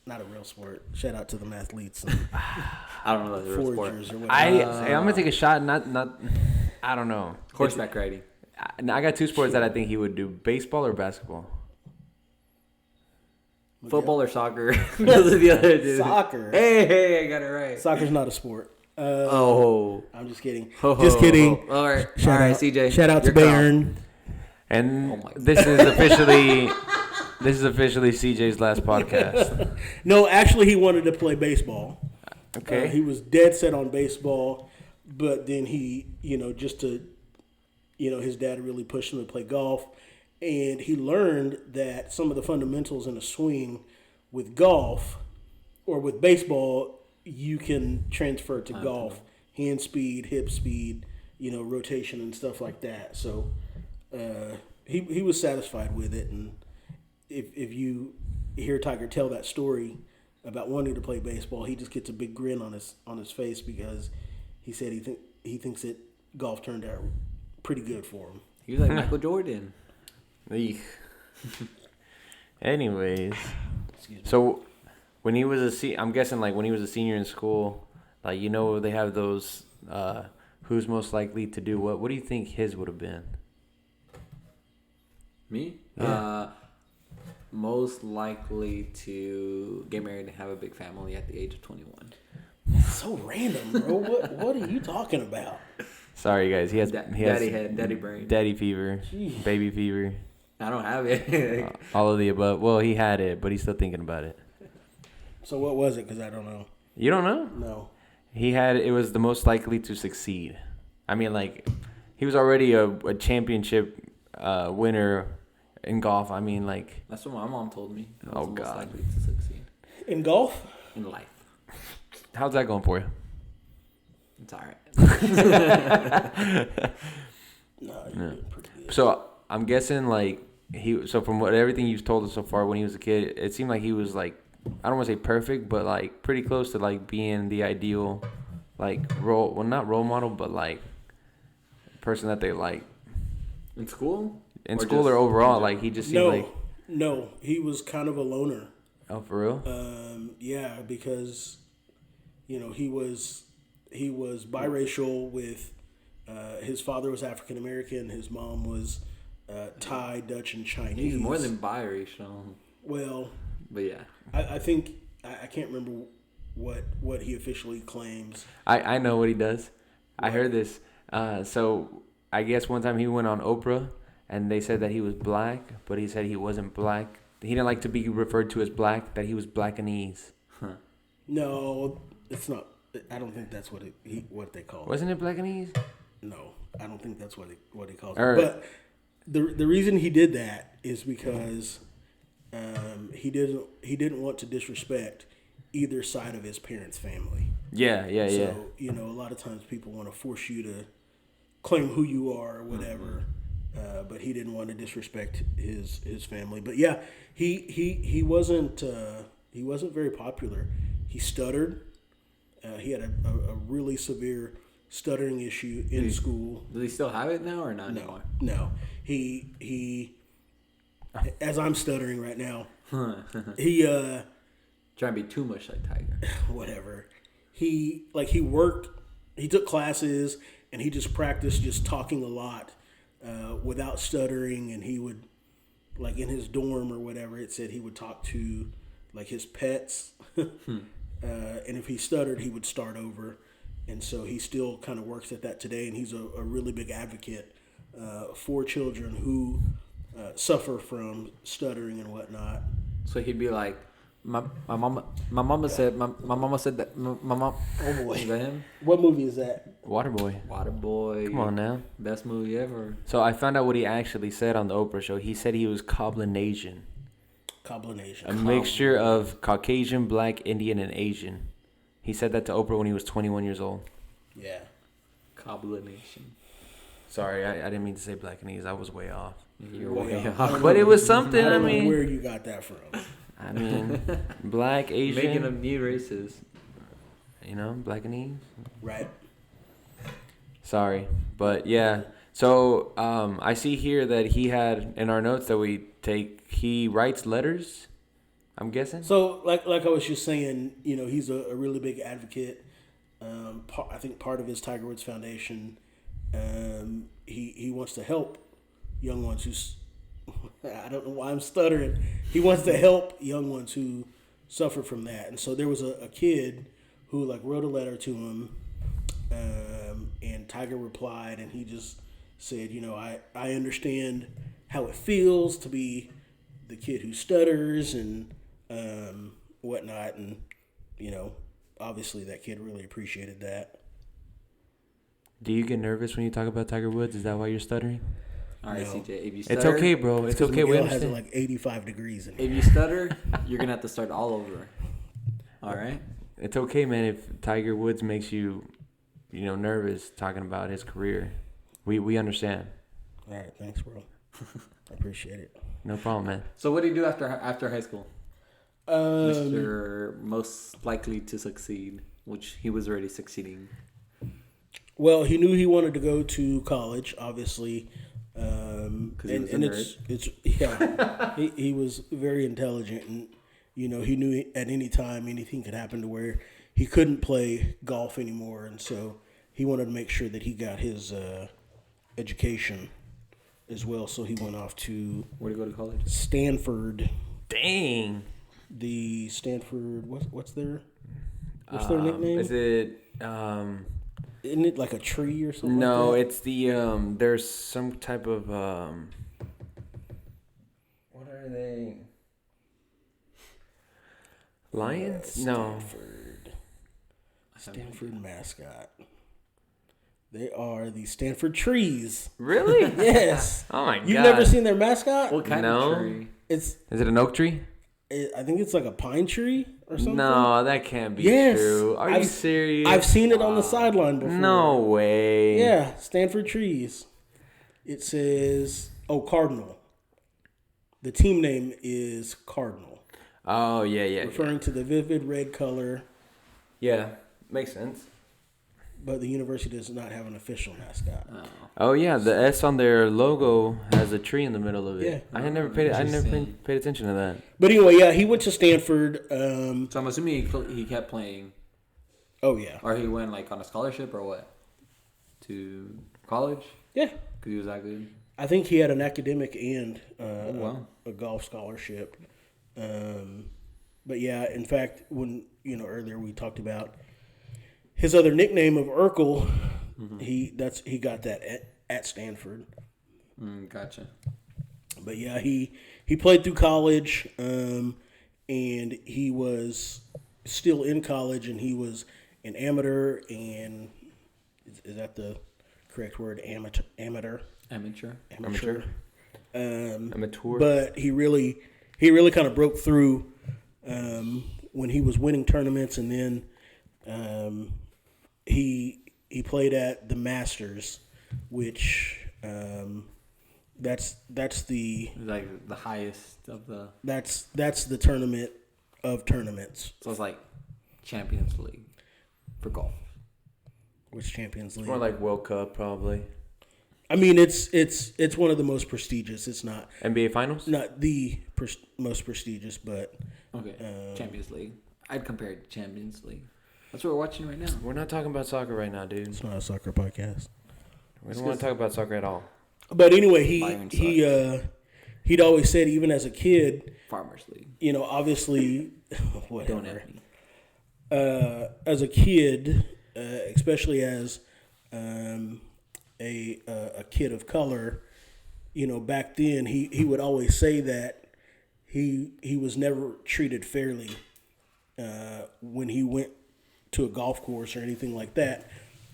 S3: not a real sport. Shout out to the mathletes and
S1: I don't know if that's a real sport.
S3: foragers or whatever.
S2: I'm gonna take a shot. Not. I don't know.
S1: Horseback riding.
S2: I got two sports that I think he would do: baseball or basketball.
S1: Football or soccer? Those are the other two.
S3: Soccer.
S1: Hey, I got it right.
S3: Soccer's not a sport. I'm just kidding.
S1: Ho, ho,
S3: Just kidding.
S1: ho, ho. All right,
S3: Shout out,
S1: CJ.
S3: Shout out to
S1: Your call.
S3: Bayern.
S2: And
S1: Oh my
S2: this is officially CJ's last podcast.
S3: No, actually, he wanted to play baseball.
S2: Okay.
S3: He was dead set on baseball, but then he, his dad really pushed him to play golf. And he learned that some of the fundamentals in a swing with golf or with baseball, you can transfer to golf. Hand speed, hip speed, rotation and stuff like that. So he was satisfied with it. And if you hear Tiger tell that story about wanting to play baseball, he just gets a big grin on his face because he said he thinks that golf turned out pretty good for him.
S1: He was like Michael Jordan.
S2: Eek. Anyways, so when he was I'm guessing like when he was a senior in school, like they have those who's most likely to do what? What do you think his would have been?
S1: Me?
S2: Yeah.
S1: Most likely to get married and have a big family at the age of 21.
S3: So random, bro. What are you talking about?
S2: Sorry guys, he has
S1: Daddy head, daddy brain.
S2: daddy fever,
S3: Jeez.
S2: baby fever,
S1: I don't have it.
S2: all of the above. Well, he had it, but he's still thinking about it.
S3: So what was it? Because I don't know.
S2: You don't know?
S3: No.
S2: It was the most likely to succeed. I mean, like, he was already a championship winner in golf. I mean, like...
S1: That's what my mom told me. I
S2: Oh,
S1: was most
S2: God.
S1: likely to succeed
S3: In golf?
S1: in life.
S2: How's that going for you?
S1: It's all right.
S3: No, you're doing pretty good.
S2: So, I'm guessing, like, from everything you've told us so far when he was a kid, it seemed like he was, like, I don't want to say perfect, but, like, pretty close to, like, being the ideal, like, not role model, but, like, person that they like.
S1: In school?
S2: In school or overall, like, he just seemed like...
S3: No, he was kind of a loner.
S2: Oh, for real?
S3: Yeah, because he was biracial with his father was African American, his mom was Thai, Dutch, and Chinese.
S1: He's more than biracial.
S3: Well,
S1: But yeah.
S3: I think I can't remember what he officially claims.
S2: I know what he does. I heard this. So I guess one time he went on Oprah and they said that he was black, but he said he wasn't black. He didn't like to be referred to as black, that he was Blackanese.
S1: Huh.
S3: No, it's not. I don't think that's what they call it.
S2: Wasn't it Blackanese?
S3: No, I don't think that's what he calls
S2: Or-
S3: it. But the reason he did that is because he didn't want to disrespect either side of his parents' family.
S2: Yeah.
S3: So a lot of times people want to force you to claim who you are or whatever. But he didn't want to disrespect his family. But yeah, he wasn't very popular. He stuttered. He had a really severe stuttering issue in school.
S1: Does he still have it now or not anymore?
S3: No. He as I'm stuttering right now, he
S1: Trying to be too much like Tiger.
S3: whatever. He took classes and he just practiced just talking a lot without stuttering, and he would, like, in his dorm or whatever, it said he would talk to like his pets. And if he stuttered, he would start over. And so he still kind of works at that today, and he's a really big advocate for children who suffer from stuttering and whatnot.
S1: So he'd be like, my mama said that my mom.
S3: Oh boy,
S1: Is that him?
S3: What movie is that?
S2: Waterboy.
S1: Waterboy.
S2: Come on now.
S1: Best movie ever.
S2: So I found out what he actually said on the Oprah show. He said he was Coblinasian.
S3: Coblinasian.
S2: A mixture of Caucasian, Black, Indian, and Asian. He said that to Oprah when he was 21 years old.
S3: Yeah.
S1: Coblination.
S2: Sorry, I didn't mean to say Blackanese. I was way off.
S1: You're
S3: Way
S1: way
S3: off.
S1: off.
S2: But it was something,
S3: I don't
S2: I mean.
S3: know where you got that from.
S2: I mean, Black, Asian.
S1: Making them new races.
S2: You know, Blackanese.
S3: Right.
S2: Sorry. But yeah. So I see here that he had, in our notes that we take, he writes letters, I'm guessing?
S3: So, like I was just saying, he's a really big advocate. I think part of his Tiger Woods Foundation, he wants to help young ones who, I don't know why I'm stuttering. He wants to help young ones who suffer from that. And so there was a kid who wrote a letter to him, and Tiger replied, and he just said, I understand how it feels to be the kid who stutters and whatnot, and obviously that kid really appreciated that.
S2: Do you get nervous when you talk about Tiger Woods? Is that why you're stuttering?
S1: All right,
S3: No.
S1: CJ. If you stutter,
S2: It's okay, bro. It's okay. We
S3: Miguel has
S2: understand.
S3: 85 degrees in
S1: If
S3: here.
S1: you stutter, you're gonna have to start all over. All right.
S2: It's okay, man. If Tiger Woods makes you, nervous talking about his career, we understand.
S3: All right, thanks, bro. I appreciate it.
S2: No problem, man.
S1: So what did you do after high school?
S3: Um,
S1: Mr. Most likely to succeed, which he was already succeeding.
S3: well, he knew he wanted to go to college, obviously.
S1: 'Cause he was a
S3: and
S1: nerd.
S3: it's yeah, he was very intelligent, and he knew at any time anything could happen to where he couldn't play golf anymore, and so he wanted to make sure that he got his education as well. So he went off to
S1: Where to go to college?
S3: Stanford.
S2: Dang.
S3: The Stanford, what's their nickname?
S2: Is it?
S3: Isn't it like a tree or something?
S2: No,
S3: like that?
S2: it's the there's some type of what are they? Lions? No.
S3: Stanford mascot. They are the Stanford trees.
S2: Really?
S3: Yes.
S2: Oh my god.
S3: You've never seen their mascot?
S1: What kind
S2: No.
S1: of tree?
S3: It's
S2: Is it an oak tree?
S3: I think it's like a pine tree or something.
S2: No, that can't be
S3: Yes.
S2: true. Are you
S3: I've-
S2: serious?
S3: I've seen it on the sideline before.
S2: No way.
S3: Yeah, Stanford trees. It says, Cardinal. The team name is Cardinal,
S2: Oh yeah.
S3: referring to the vivid red color,
S2: Yeah, makes sense.
S3: but the university does not have an official mascot.
S2: Oh yeah, the S on their logo has a tree in the middle of it.
S3: Yeah.
S2: I had never paid
S1: Interesting.
S2: attention to that.
S3: But anyway, yeah, he went to Stanford.
S1: So I'm assuming he kept playing,
S3: Oh, yeah.
S1: or he went on a scholarship or what? To college?
S3: Yeah.
S1: Because he was that good.
S3: I think he had an academic and
S1: wow.
S3: a golf scholarship. But yeah, in fact, when earlier we talked about his other nickname of Urkel, he got that at Stanford.
S1: Gotcha.
S3: But yeah, he played through college, and he was still in college, and he was an amateur. And is that the correct word? Amateur.
S1: Amateur.
S2: Amateur.
S3: But he really kind of broke through when he was winning tournaments, and then he played at the Masters, which that's the
S1: Like the highest of the.
S3: that's the tournament of tournaments.
S1: So it's like Champions League for golf.
S3: Which Champions League?
S2: More like World Cup, probably.
S3: I mean, it's one of the most prestigious. It's not
S2: NBA Finals?
S3: the most prestigious, but
S1: Okay. Champions League. I'd compare it to Champions League. That's what we're watching right now.
S2: We're not talking about soccer right now, dude.
S3: it's not a soccer podcast.
S2: We don't want to talk about soccer at all.
S3: But anyway,
S1: Bayern
S3: he'd always said, even as a kid,
S1: Farmers League.
S3: obviously,
S1: Don't
S3: whatever.
S1: have me.
S3: As a kid, especially as a kid of color, back then he would always say that he was never treated fairly when he went to a golf course or anything like that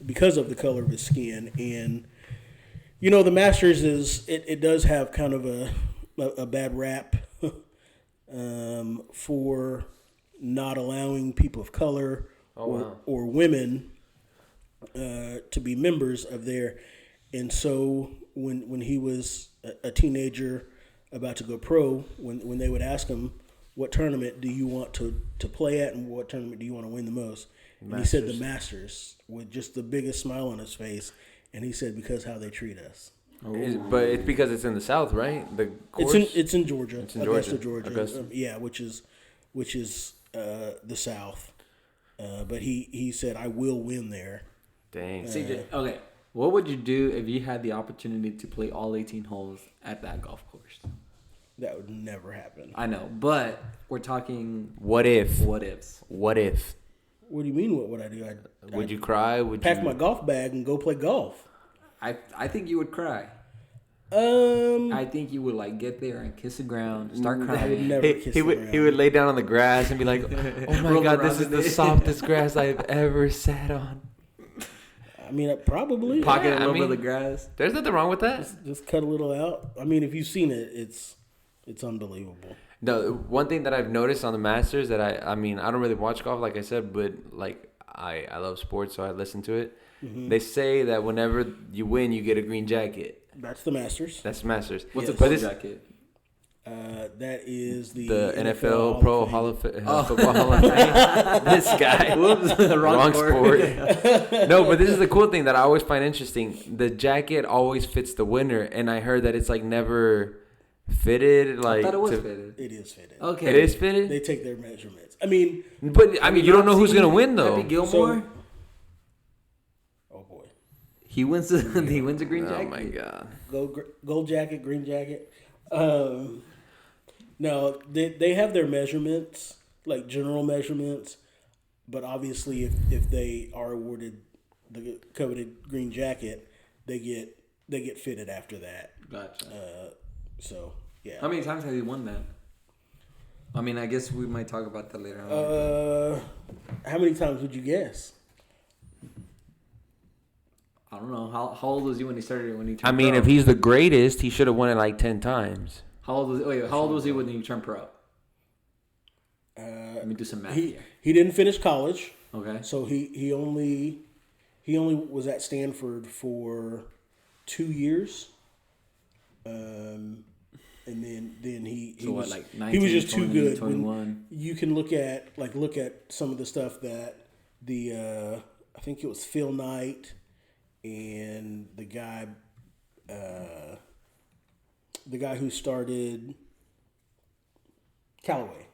S3: because of the color of his skin. And the Masters it does have kind of a bad rap for not allowing people of color or women to be members of there. And so when he was a teenager about to go pro, when they would ask him, what tournament do you want to play at and what tournament do you want to win the most? And he said the Masters with just the biggest smile on his face. And he said, because how they treat us.
S2: But it's because it's in the South, right? The course?
S3: It's in Georgia.
S2: It's in
S3: Augusta,
S2: Georgia.
S3: Georgia. Which is the South. But he said, I will win there.
S2: Dang.
S1: CJ, okay. What would you do if you had the opportunity to play all 18 holes at that golf course?
S3: That would never happen.
S1: I know, but we're talking
S2: What if?
S1: what ifs.
S2: What if?
S3: What do you mean? What would I do?
S2: Would you cry? Would
S3: pack
S2: you
S3: my golf bag and go play golf?
S1: I think you would cry.
S3: Um,
S1: I think you would like get there and kiss the ground, start
S3: I would
S1: crying.
S3: never kiss the ground.
S2: He would lay down on the grass and be like, "Oh my
S1: Roll
S2: God,
S1: around
S2: this is
S1: in
S2: the
S1: it."
S2: softest grass I've ever sat on."
S3: I mean, probably.
S1: Pocket
S2: Yeah,
S1: a
S2: I
S1: little bit of
S2: mean-
S1: the grass.
S2: There's nothing wrong with that.
S3: Just cut a little out. I mean, if you've seen it, it's unbelievable.
S2: No, one thing that I've noticed on the Masters that I mean, I don't really watch golf, like I said, but like I love sports, so I listen to it.
S3: Mm-hmm.
S2: They say that whenever you win, you get a green jacket.
S3: That's the Masters.
S2: That's Masters.
S1: What's
S3: Yes.
S1: a
S2: But
S1: gold
S2: this-
S1: jacket?
S3: That is the
S2: NFL
S3: Hall
S2: Pro
S3: of Fame.
S2: Hall of Football Hall of Fame. This guy.
S1: Whoops,
S2: Wrong sport. No, but this is the cool thing that I always find interesting. The jacket always fits the winner, and I heard that it's like never fitted. Like
S1: I thought it was
S2: to-
S1: fitted.
S3: It is fitted.
S1: Okay.
S2: It is fitted.
S3: They take their measurements. I mean,
S2: But I mean, you don't know who's gonna win though.
S1: Happy Gilmore.
S3: oh boy,
S1: He wins the he wins a green
S2: Oh
S1: jacket.
S2: my God.
S3: gold jacket, green jacket. No, they have their measurements, like general measurements, but obviously if they are awarded the coveted green jacket, they get fitted after that.
S1: Gotcha.
S3: So yeah.
S1: How many times have you won that? I mean, I guess we might talk about that later on.
S3: How many times would you guess?
S1: I don't know. How old was you when he started? When he turned
S2: I mean,
S1: pro?
S2: if he's the greatest, he should have won it like 10 times.
S1: How old was he when he turned pro? Let me do some math here.
S3: He didn't finish college,
S1: Okay.
S3: so he only was at Stanford for 2 years. And then he
S1: So what,
S3: was
S1: like
S3: he
S1: 19,
S3: was just
S1: 20,
S3: too good.
S1: 21?
S3: You can look at some of the stuff that the I think it was Phil Knight and the guy who started Callaway.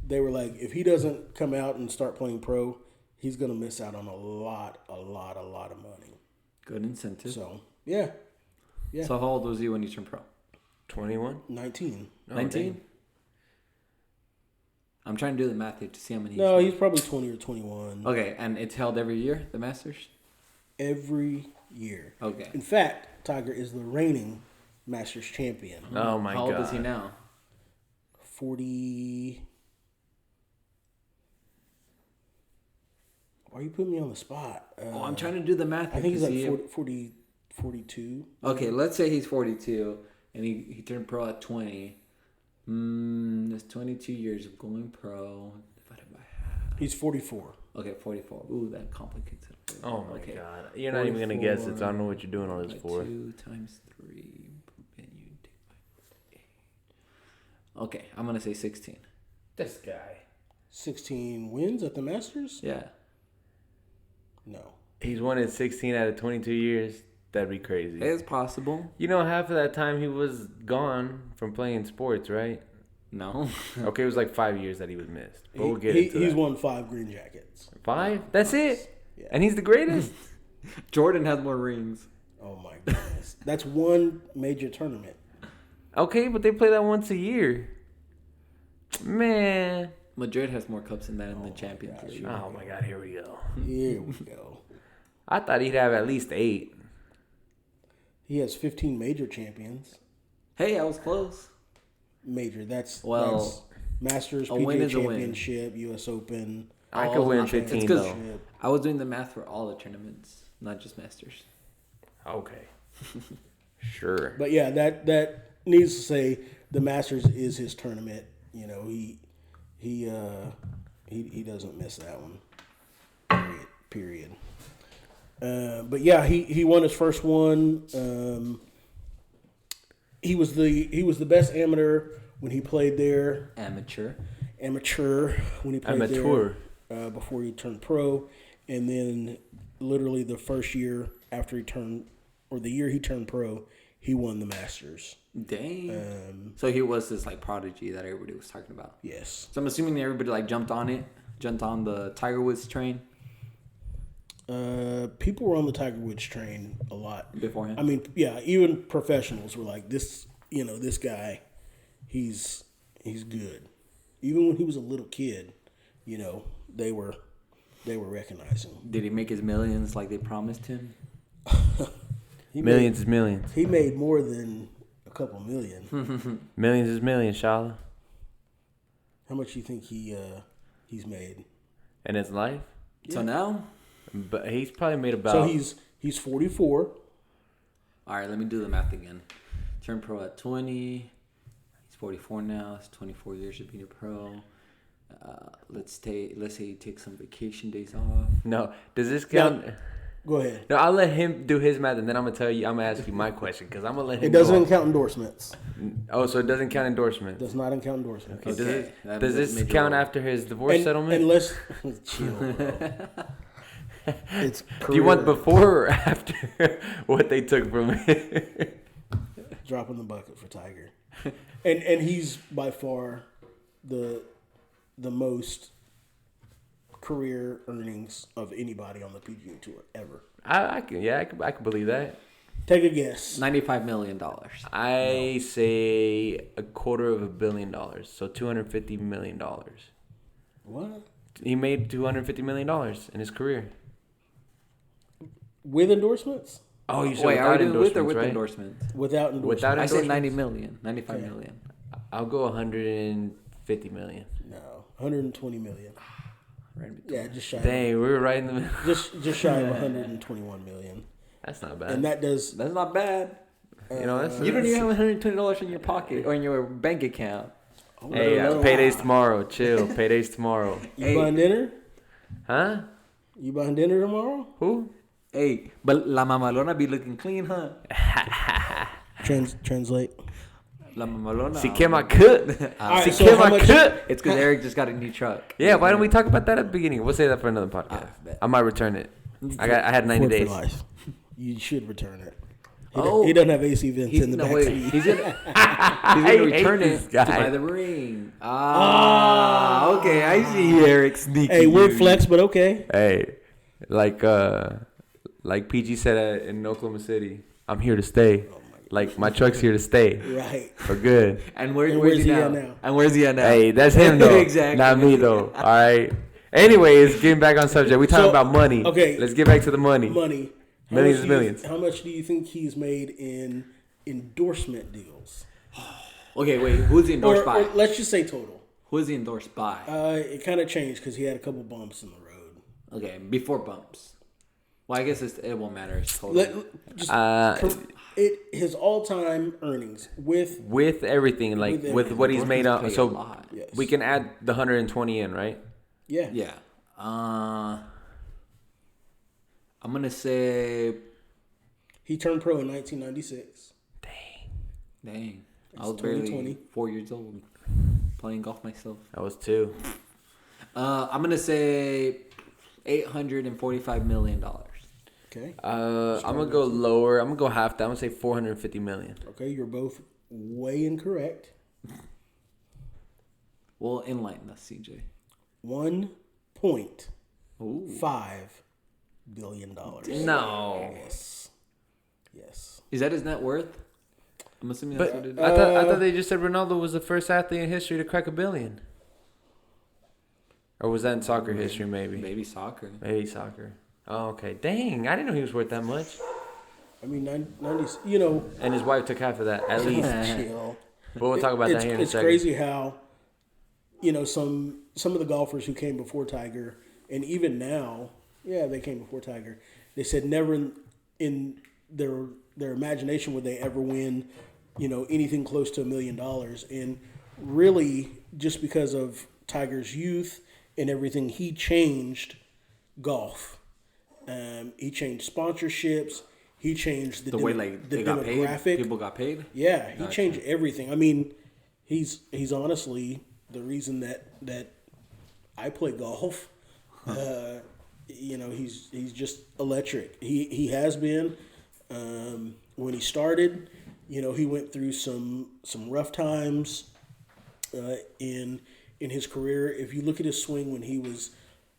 S3: They were like, if he doesn't come out and start playing pro, he's gonna miss out on a lot of money.
S1: Good incentive.
S3: So yeah,
S1: So how old was he when he turned pro?
S2: 21?
S3: 19.
S1: 19? I'm trying to do the math here to see how many.
S3: No, he's probably 20 or 21.
S1: Okay, and it's held every year, the Masters?
S3: Every year.
S1: Okay.
S3: In fact, Tiger is the reigning Masters champion.
S2: Oh my
S1: How
S2: God.
S1: old is he now?
S3: 40. Why are you putting me on the spot?
S1: I'm trying to do the math.
S3: I think he's
S1: to
S3: like
S1: see
S3: 40, 42.
S1: Okay, let's say he's 42 and he turned pro at 20. That's 22 years of going pro divided by half.
S3: He's 44.
S1: Okay, 44. Ooh, that complicates it.
S2: Oh my
S1: Okay.
S2: God. You're not even going to guess it, so I don't know what you're doing all this
S1: By
S2: for.
S1: 2 times 3. And you divide by 8. Okay, I'm going to say 16.
S2: This guy.
S3: 16 wins at the Masters?
S1: Yeah.
S3: No.
S2: He's won it 16 out of 22 years. That'd be crazy.
S1: It's possible.
S2: You know, half of that time he was gone from playing sports, right?
S1: No.
S2: Okay, it was like 5 years that he was missed. But we'll get into
S3: He's
S2: that.
S3: won 5 green jackets.
S2: 5? That's it?
S3: Yeah.
S2: And he's the greatest?
S1: Jordan has more rings.
S3: Oh my goodness. That's one major tournament.
S2: Okay, but they play that once a year. Man.
S1: Madrid has more cups than that in the Champions League.
S2: Oh my God, here we go.
S3: Here we go.
S2: I thought he'd have at least 8.
S3: He has 15 major champions.
S1: Hey, I was close.
S3: Major. That's Masters,
S1: a win
S3: PGA
S1: is a win.
S3: Championship, U.S. Open.
S2: I could win 15
S1: It's 'cause
S2: though.
S1: I was doing the math for all the tournaments, not just Masters.
S2: Okay. Sure.
S3: But yeah, that needs to say the Masters is his tournament. You know, he doesn't miss that one. Period. But yeah, he won his first one. He was the best amateur when he played there.
S1: Amateur
S3: When he played
S2: Amateur.
S3: there before he turned pro, and then literally the first year after he turned, or the year he turned pro, he won the Masters.
S1: Dang. So he was this like prodigy that everybody was talking about.
S3: Yes.
S1: So I'm assuming everybody like jumped on the Tiger Woods train
S3: People were on the Tiger Woods train a lot
S1: beforehand.
S3: I mean, yeah, even professionals were like, this guy, he's good. Even when he was a little kid, they were recognizing him.
S1: Did he make his millions like they promised him?
S2: Millions is millions.
S3: He made more than a couple million.
S2: Millions is millions, Shala.
S3: How much do you think he's made?
S2: In his life?
S1: Yeah. So now?
S2: But he's probably made about...
S3: So he's 44.
S1: All right, let me do the math again. Turned pro at 20. He's 44 now. It's 24 years of being a pro. Let's say he takes some vacation days off.
S2: No. Does this count...
S3: Now, go ahead.
S2: No, I'll let him do his math, and then I'm going to ask you my question, because I'm going to let him
S3: It doesn't
S2: go.
S3: count endorsements.
S2: Oh, so it doesn't count endorsements.
S3: Does not count endorsements.
S2: Okay.
S1: Okay.
S2: Does this count after his divorce settlement?
S3: Unless, chill, bro. It's
S2: Do you want
S3: career.
S2: before or after what they took from it?
S3: Drop in the bucket for Tiger, and he's by far the most career earnings of anybody on the PGA Tour ever.
S2: I can believe that.
S3: Take a guess.
S1: $95 million.
S2: I say $250 million, so $250 million.
S3: What?
S2: He made $250 million in his career.
S3: With endorsements?
S2: Oh, you said
S1: Wait, are
S2: without
S1: we doing with or
S2: endorsements,
S1: with
S2: right?
S1: endorsements?
S3: Without endorsements.
S2: Without
S1: I say
S2: endorsements?
S1: 90 million, 95 million.
S2: I'll go 150 million.
S3: No, 120 million.
S1: Right in between.
S3: Yeah, just shy.
S2: Dang, we were right in the middle.
S3: Just shy of 121 million.
S2: That's not bad.
S3: And that does.
S1: That's not bad.
S2: you know, that's
S1: You don't even have $120 in your pocket or in your bank account.
S2: Hey, payday's tomorrow. Chill. Payday's tomorrow.
S3: You buying dinner?
S2: Huh?
S3: You buying dinner tomorrow?
S2: Who?
S1: Hey, but La Mamalona be looking clean, huh?
S3: Translate.
S1: La Mamalona.
S2: Si que ma cut.
S3: Alright,
S2: Si
S3: so
S2: que
S3: how
S2: ma
S3: much-
S2: cut.
S1: It's because Eric just got a new truck.
S2: Yeah, why don't we talk about that at the beginning? We'll say that for another podcast.
S1: Bet.
S2: I might return it. I had 90
S3: Ford for
S2: days.
S3: life. You should return it.
S1: Oh.
S3: He doesn't have AC vents in the
S1: no,
S3: back
S1: wait.
S3: seat.
S1: He's gonna
S2: I hate
S1: return
S2: this
S1: it
S2: guy.
S1: to buy the ring. Okay, I see Eric sneaky.
S3: Hey, weird
S1: dude.
S3: flex, but okay.
S2: Hey, like PG said in Oklahoma City, I'm here to stay. Like my truck's here to stay
S3: Right.
S2: for good.
S1: And
S3: And
S1: where's he at now? And where's he at now?
S2: Hey, that's him though.
S1: Exactly.
S2: Not me though. All right. Anyways, getting back on subject. We talking
S3: So,
S2: about money.
S3: okay.
S2: Let's get back to the money.
S3: Money. How
S2: Millions
S3: much
S2: is
S3: do you-
S2: millions.
S3: How much do you think he's made in endorsement deals?
S1: Okay, wait. Who's he endorsed by?
S3: Or let's just say total.
S1: Who's he endorsed by?
S3: It kind of changed because he had a couple bumps in the road.
S1: Okay, before bumps. Well, I guess it won't matter. It's total.
S3: His all-time earnings with
S2: With everything, like with what he's made up,
S1: Endorsements pay a
S2: so
S1: lot.
S3: Yes.
S2: we can add the 120 in, right?
S3: yeah.
S1: Yeah. I'm gonna say.
S3: He turned pro in 1996.
S1: Dang. I
S3: It's
S1: was barely
S3: 2020.
S1: 4 years old, playing golf myself.
S2: That was 2.
S1: I'm gonna say $845 million.
S3: Okay.
S2: I'm gonna go lower. I'm gonna go half that. I'm gonna say 450 million.
S3: Okay, you're both way incorrect.
S1: Well, enlighten us, CJ.
S3: $1.5
S1: Ooh.
S3: billion.
S2: No.
S3: Yes.
S1: Is that his net worth? I'm assuming
S2: But
S1: that's what it is.
S2: I thought they just said Ronaldo was the first athlete in history to crack $1 billion. Or was that in soccer history? Maybe.
S1: Maybe soccer.
S2: Maybe soccer. Oh, okay. Dang, I didn't know he was worth that much.
S3: I mean, 90s, you know.
S2: And his wife took half of that, at least.
S3: Chill.
S2: But we'll talk about that here in a
S3: It's
S2: second.
S3: crazy how, you know, some of the golfers who came before Tiger, and even now, they came before Tiger. They said never in their imagination would they ever win, you know, anything close to $1 million. And really, just because of Tiger's youth and everything, he changed golf. He changed sponsorships. He changed the
S1: way like
S3: the
S1: they got
S3: demographic.
S1: paid. People got paid.
S3: Yeah, he
S1: Gotcha.
S3: changed everything. I mean, he's honestly the reason that I play golf. You know, he's just electric. He has been. When he started, you know, he went through some rough times in his career. If you look at his swing when he was,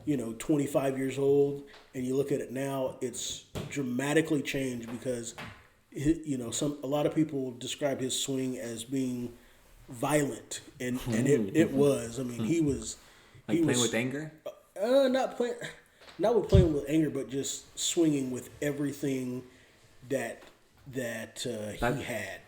S3: you know, 25 years old, and you look at it now, it's dramatically changed because, you know, a lot of people describe his swing as being violent, and it was. I mean, he was
S1: Like playing with anger.
S3: not with playing with anger, but just swinging with everything that he had.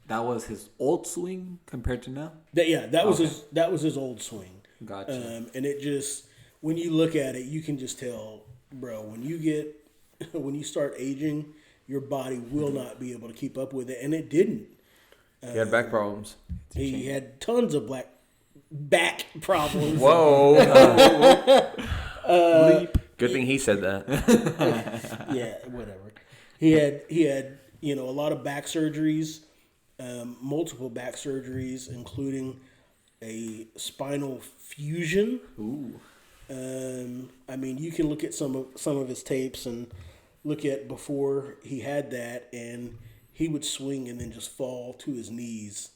S1: That was his old swing compared to now.
S3: That was his old swing.
S1: Gotcha.
S3: And it just, when you look at it, you can just tell, bro, when you start aging, your body will not be able to keep up with it, and it didn't.
S2: He had back problems.
S3: He had tons of back problems.
S2: Whoa. Good thing he said that.
S3: Yeah, whatever. He had you know, a lot of back surgeries, multiple back surgeries, including a spinal fusion.
S1: Ooh.
S3: I mean, you can look at some of his tapes and look at before he had that, and he would swing and then just fall to his knees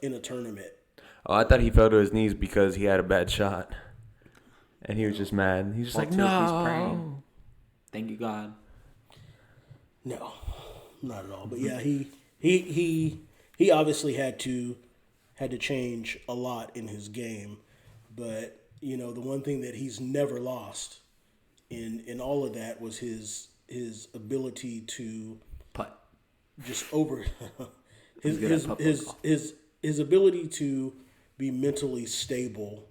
S3: in a tournament.
S2: Oh, I thought he fell to his knees because he had a bad shot. And he was just mad. He's just
S1: Fall
S2: like,
S1: to his knees
S2: no.
S1: praying. Thank you, God.
S3: No, not at all. But yeah, he obviously had to change a lot in his game. But you know, the one thing that he's never lost in all of that was his ability to
S1: Putt.
S3: just over
S1: He's good at putt
S3: his ability to be mentally stable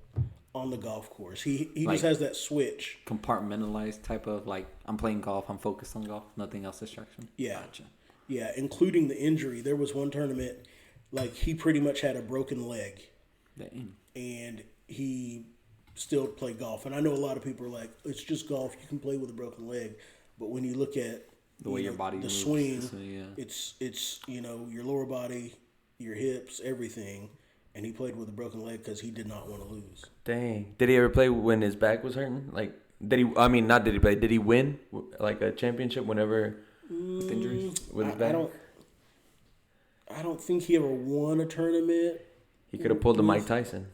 S3: on the golf course. He just has that switch.
S1: Compartmentalized type of like, I'm playing golf, I'm focused on golf, nothing else distraction.
S3: Yeah.
S1: Gotcha.
S3: Yeah, including the injury. There was one tournament, like he pretty much had a broken leg,
S1: Dang.
S3: and he still played golf. And I know a lot of people are like, it's just golf, you can play with a broken leg. But when you look at
S1: The way your body
S3: the
S1: moves,
S3: swing,
S1: yeah.
S3: it's you know, your lower body, your hips, everything. And he played with a broken leg because he did not want to lose.
S2: Dang. Did he ever play when his back was hurting? Like, did he? I mean, not did he play? Did he win like a championship whenever
S1: With injuries?
S2: with his back?
S3: I don't think he ever won a tournament.
S2: He could have pulled the Mike Tyson.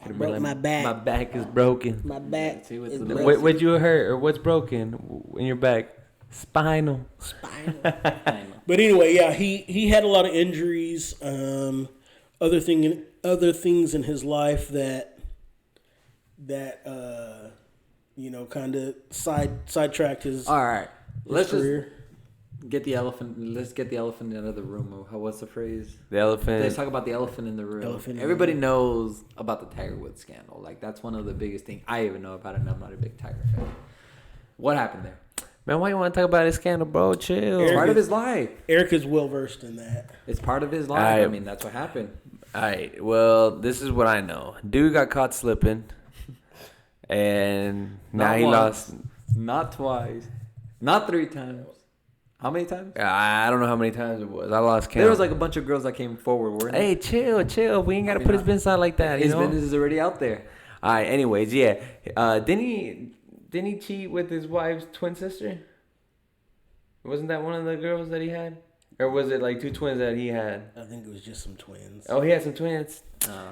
S3: I broke my back.
S2: My back is broken.
S3: My back
S1: See, with
S3: is
S1: the
S3: broken.
S2: What'd you hurt or what's broken in your back? Spinal.
S3: But anyway, yeah, he had a lot of injuries. Other things in his life that you know, kind of sidetracked his
S1: All right. Let's
S3: career.
S1: get the elephant. Let's get the elephant out of the room. What's the phrase?
S2: The elephant.
S1: Let's talk about the elephant in the room.
S3: Elephant in the
S1: Everybody
S3: room.
S1: knows about the Tiger Woods scandal. Like, that's one of the biggest things. I even know about it, and I'm not a big Tiger fan. What happened there?
S2: Man, why you want to talk about his scandal, bro? Chill.
S1: It's
S3: Eric
S1: part of
S3: is-
S1: his life.
S3: Eric is well versed in that.
S1: It's part of his life.
S2: I-
S1: I mean, that's what happened.
S2: All right. Well, this is what I know. Dude got caught slipping, and now
S1: Not
S2: he
S1: once,
S2: lost.
S1: Not twice. Not 3 times. How many times?
S2: I don't know how many times it was. I lost count.
S1: There was like a bunch of girls that came forward, weren't
S2: Hey, chill. We ain't gotta put his business out like that.
S1: His
S2: you know?
S1: business is already out there.
S2: All right. Anyways, yeah. Didn't he cheat with his wife's twin sister? Wasn't that one of the girls that he had, or was it like 2 twins that he had?
S3: I think it was just some twins.
S2: Oh, he had some twins.
S1: Oh.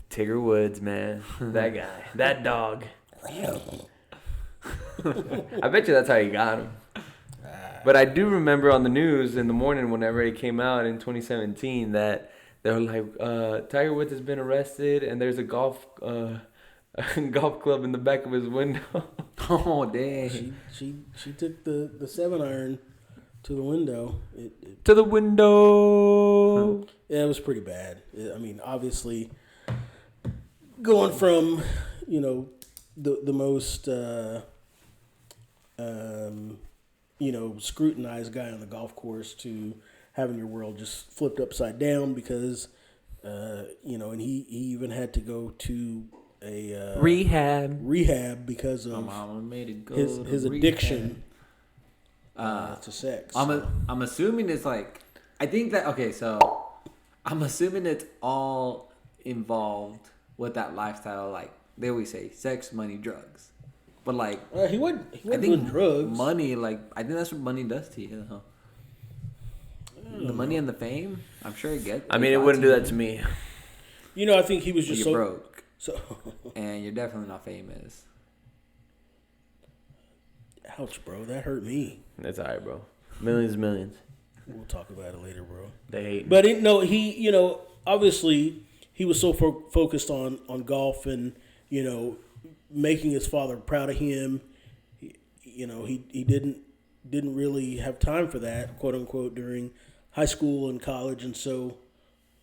S2: Tiger Woods, man. That guy. That dog. I bet you that's how he got him. But I do remember on the news in the morning whenever it came out in 2017 that they were like, Tiger Woods has been arrested and there's a golf club in the back of his window.
S1: Oh, dang.
S3: She took the 7-iron To the window.
S2: To the window.
S3: Yeah, it was pretty bad. I mean, obviously, going from, the most, scrutinized guy on the golf course to having your world just flipped upside down because, and he even had to go to a rehab because
S1: My
S3: of
S1: mama made it go
S3: his
S1: to
S3: addiction to sex.
S1: I'm assuming it's like, I think that, okay, so I'm assuming it's all involved with that lifestyle. Like they always say, sex, money, drugs. But like,
S3: he wasn't
S1: I
S3: doing
S1: think
S3: drugs.
S1: money, like, I think that's what money does to you. Huh? The money and the fame, I'm sure it gets.
S2: I mean, it wouldn't do that to me.
S3: I think he was just
S1: you're broke.
S3: So,
S1: And you're definitely not famous.
S3: ouch, bro. That hurt me.
S2: That's all right, bro. Millions.
S3: We'll talk about it later, bro.
S2: They hate me.
S3: But he, obviously he was so focused on golf and making his father proud of him. He didn't really have time for that, quote unquote, during high school and college, and so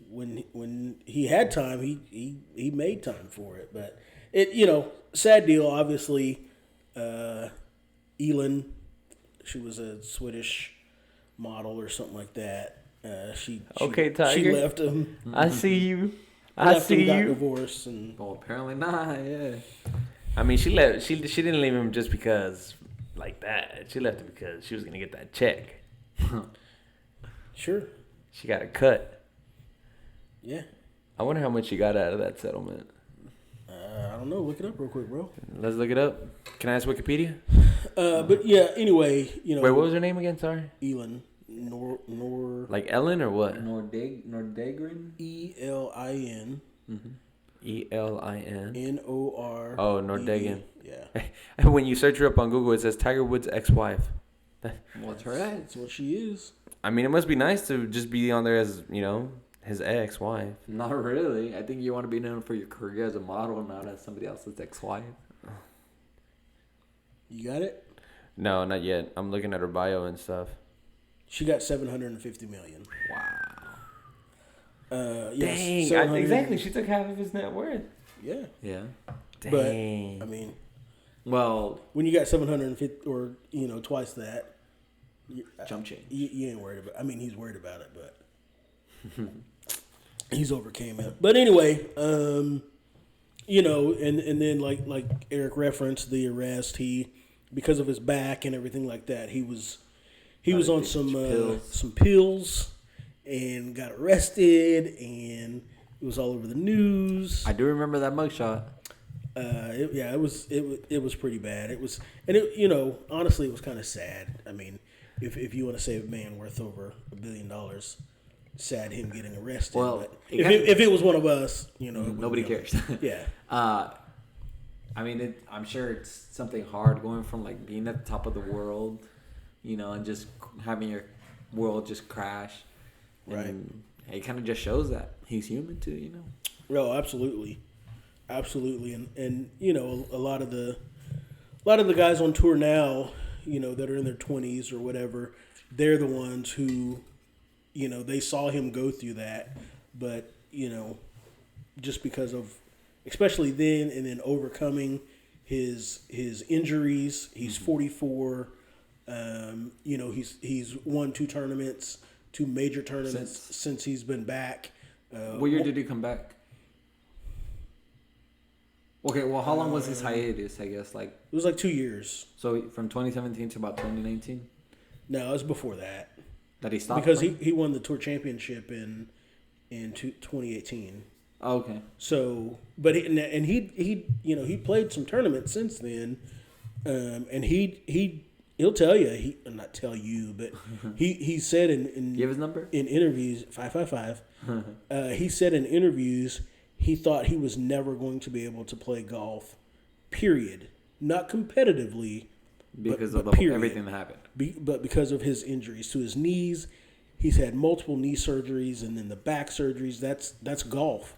S3: when he had time, he made time for it. But it sad deal. Obviously, Elin, she was a Swedish model or something like that. She
S2: Tiger.
S3: She left him.
S2: I see you.
S3: Got divorced and
S1: Well, apparently not. Yeah.
S2: I mean, she left. She didn't leave him just because like that. She left him because she was gonna get that check.
S3: sure,
S2: She got a cut.
S3: yeah.
S2: I wonder how much she got out of that settlement.
S3: I don't know. Look it up real quick, bro.
S2: Let's look it up. Can I ask Wikipedia?
S3: But yeah. Anyway,
S2: Wait, what was her name again? Sorry.
S3: Elin
S2: Like Ellen or what?
S1: Nordegren?
S3: ELIN
S2: ELIN.
S3: NOR.
S2: Oh, Nordegren.
S3: Yeah,
S2: When you search her up on Google, it says Tiger Woods' ex-wife.
S1: What's her at?
S3: that's what she is.
S2: I mean, it must be nice to just be on there as his ex-wife.
S1: Not really. I think you want to be known for your career as a model, not as somebody else's ex-wife.
S3: You got it.
S2: No, not yet. I'm looking at her bio and stuff.
S3: She got $750 million.
S1: Wow.
S3: Yes,
S2: Dang, exactly. She took half of his net worth.
S3: Yeah,
S1: Yeah.
S2: Dang.
S3: but I mean,
S1: Well,
S3: when you got 750 or twice that,
S1: jump change.
S3: you ain't worried about. I mean, he's worried about it, but he's overcame it. But anyway, and then like Eric referenced the arrest. He, because of his back and everything like that, he was on some pills and got arrested, and it was all over the news.
S1: I do remember that mugshot.
S3: It was pretty bad. It was, and honestly, it was kind of sad. I mean, if you want to say a man worth over $1 billion, sad him getting arrested.
S1: Well,
S3: but if it was one of us,
S1: nobody cares.
S3: Yeah.
S1: I mean, I'm sure it's something hard going from like being at the top of the world, and just having your world just crash.
S3: Right.
S1: And it kind of just shows that he's human too,
S3: Oh, absolutely, and a lot of the guys on tour now, that are in their 20s or whatever, they're the ones who, they saw him go through that, but just because of, especially then, and then overcoming his injuries. He's 44. He's won 2 major tournaments since he's been back.
S1: What year did he come back? Okay, well, how long was his hiatus, I guess? Like,
S3: it was like 2 years.
S1: So from 2017 to about 2019?
S3: No, it was before that.
S1: That he stopped
S3: because
S1: playing?
S3: he won the tour championship in 2018.
S1: Oh, okay.
S3: So, but he played some tournaments since then, and he'll tell you, not tell you, but he said in
S1: You have his number?
S3: in interviews 555. He said in interviews he thought he was never going to be able to play golf, period. Not competitively,
S1: Because
S3: but
S1: of everything that happened.
S3: but because of his injuries to his knees. He's had multiple knee surgeries and then the back surgeries. That's golf.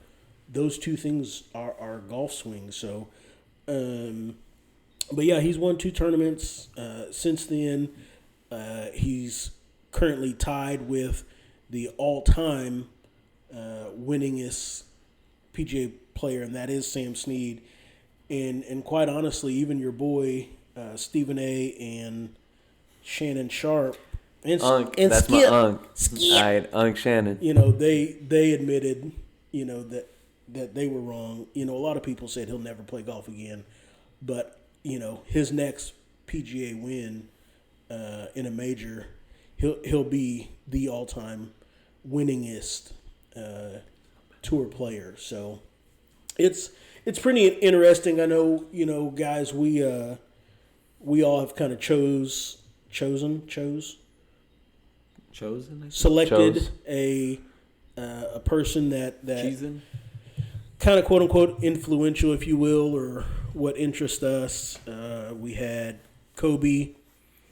S3: Those two things are golf swings. So, but yeah, he's won 2 tournaments since then. He's currently tied with the all-time winningest PGA player, and that is Sam Snead. And quite honestly, even your boy Stephen A. and Shannon Sharp and
S2: Unk,
S3: and
S2: that's
S3: Skip,
S2: my Unk.
S3: Skip.
S2: All right, Unk Shannon.
S3: They admitted, that they were wrong. A lot of people said he'll never play golf again, but his next PGA win in a major, he'll be the all-time winningest tour player. So it's pretty interesting. I know, guys, we all have kind of selected
S2: Chose.
S3: a person that
S1: Cheesin'?
S3: kind of quote unquote influential, if you will, or what interests us. We had Kobe.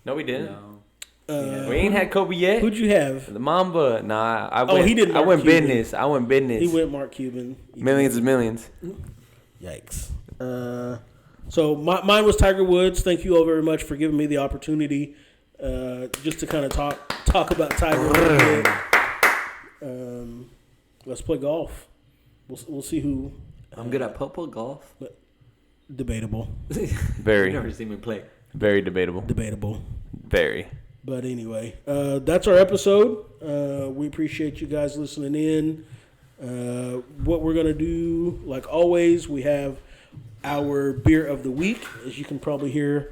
S2: No, we didn't.
S1: No.
S2: We ain't had Kobe yet.
S3: Who'd you have?
S2: The Mamba. Nah, I went.
S3: he did
S2: I
S3: Mark
S2: went
S3: Cuban.
S2: business. I went business.
S3: He went Mark Cuban.
S2: Millions is millions.
S3: Yikes. So mine was Tiger Woods. Thank you all very much for giving me the opportunity just to kind of talk about Tiger a little bit. Let's play golf. We'll see who.
S1: I'm good at putt-putt golf.
S3: Debatable.
S2: Very.
S1: You've never seen me play.
S2: Very debatable.
S3: Debatable.
S2: Very.
S3: But anyway, that's our episode. We appreciate you guys listening in. What we're going to do, like always, we have our beer of the week. As you can probably hear,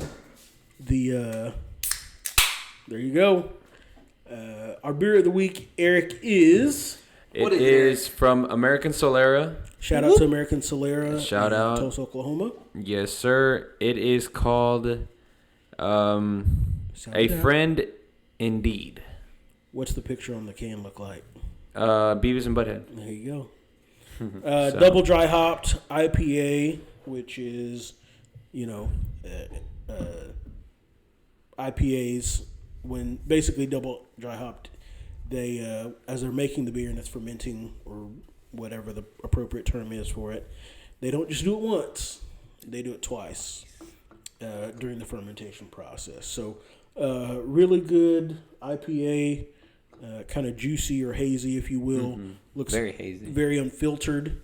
S3: there you go. Our beer of the week, Eric, is...
S2: It is from American Solera.
S3: Shout out to American Solera.
S2: Shout
S3: in
S2: out.
S3: Tulsa, Oklahoma.
S2: Yes, sir. It is called A Friend Indeed.
S3: What's the picture on the can look like?
S2: Beavis and Butthead.
S3: There you go. Double dry hopped IPA, which is, IPAs, when basically double dry hopped, they, as they're making the beer and it's fermenting or whatever the appropriate term is for it, they don't just do it once, they do it twice during the fermentation process. So really good IPA, kind of juicy or hazy, if you will.
S1: Mm-hmm.
S3: Looks
S1: very hazy,
S3: very unfiltered.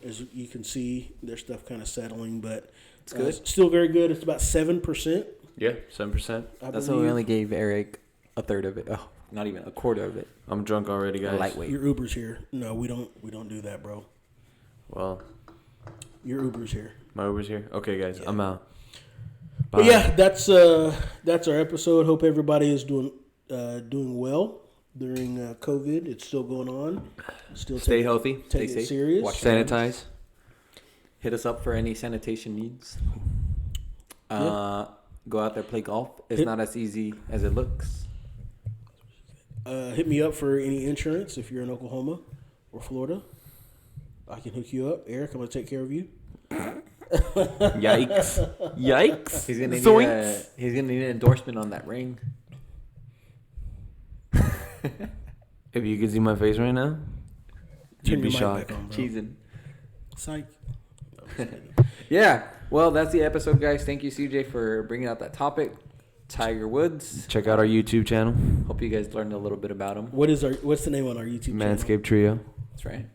S3: As you can see, their stuff kind of settling, but
S1: it's good.
S3: Still very good. It's about 7%.
S2: Yeah, 7%.
S1: That's why we only gave Eric a third of it. Oh, not even a quarter of it.
S2: I'm drunk already, guys.
S1: Lightweight.
S3: Your Uber's here. No, we don't do that, bro.
S2: Well,
S3: your Uber's here.
S2: my Uber's here. Okay, guys, yeah. I'm out. Bye.
S3: But yeah, that's our episode. Hope everybody is doing well during COVID. It's still going on. Still
S2: stay healthy.
S3: Take
S1: Stay
S3: it
S1: safe.
S3: serious.
S2: Sanitize.
S1: Hit us up for any sanitation needs. Go out there, play golf. It's not as easy as it looks.
S3: Hit me up for any insurance if you're in Oklahoma or Florida. I can hook you up. Eric, I'm going to take care of you.
S2: Yikes. Yikes.
S1: He's gonna need an endorsement on that ring.
S2: If you could see my face right now, you'd be shocked.
S1: Cheesing.
S3: Psych.
S1: Yeah. Well, that's the episode, guys. Thank you, CJ, for bringing out that topic. Tiger Woods.
S2: Check out our YouTube channel.
S1: Hope you guys learned a little bit about him.
S3: What's the name on our YouTube channel?
S2: Manscaped-Trio.
S1: That's right.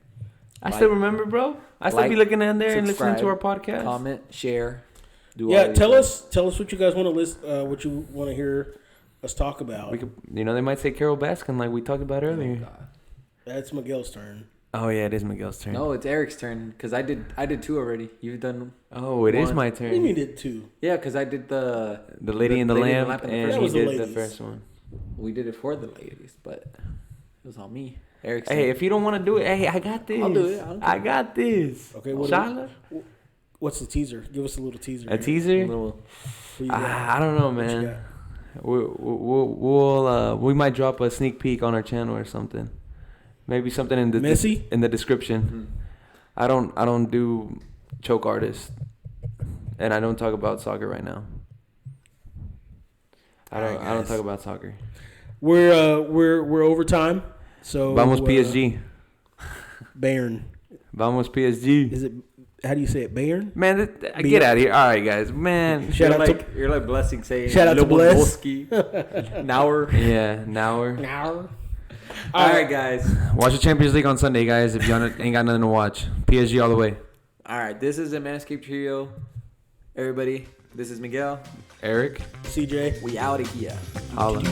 S2: I still remember, bro. I still be looking in there and listening to our podcast.
S1: Comment, share.
S3: Tell us what you guys want to listen. What you want to hear us talk about.
S2: We could, they might say Carol Baskin like we talked about earlier.
S3: That's Miguel's turn.
S2: Oh yeah, it is Miguel's turn.
S1: No, it's Eric's turn because I did two already. You've done.
S2: Oh, it is my turn.
S3: What do you mean did two?
S1: Yeah, because I did the
S2: Lady in the Lamp, and he did
S3: the
S2: the first one.
S1: We did it for the ladies, but it was on me. Eric's
S2: Hey,
S1: turn.
S2: if you don't want to do it, hey, I got this.
S1: I'll do it.
S2: I got this.
S3: Okay, what's the teaser? Give us a little teaser.
S2: A teaser? I don't know, man. We might drop a sneak peek on our channel or something. Maybe something in the in the description.
S1: Mm-hmm.
S2: I don't do choke artists, and I don't talk about soccer right now. I don't talk about soccer.
S3: We're overtime. So
S2: Vamos PSG.
S3: Bayern.
S2: Vamos PSG.
S3: Is it how do you say it? Bayern?
S2: Man, get out of here. All right, guys. Man.
S3: Shout
S1: You're
S3: out
S1: like, you're like Blessing saying
S3: Shout out to Bless.
S1: Nauer.
S2: Yeah, now we're.
S1: All right, guys.
S2: Watch the Champions League on Sunday, guys, if you ain't got nothing to watch. PSG all the way.
S1: All right, this is the Manscaped-Trio. Everybody, this is Miguel.
S2: Eric.
S3: CJ.
S1: We out of here.
S2: Holla.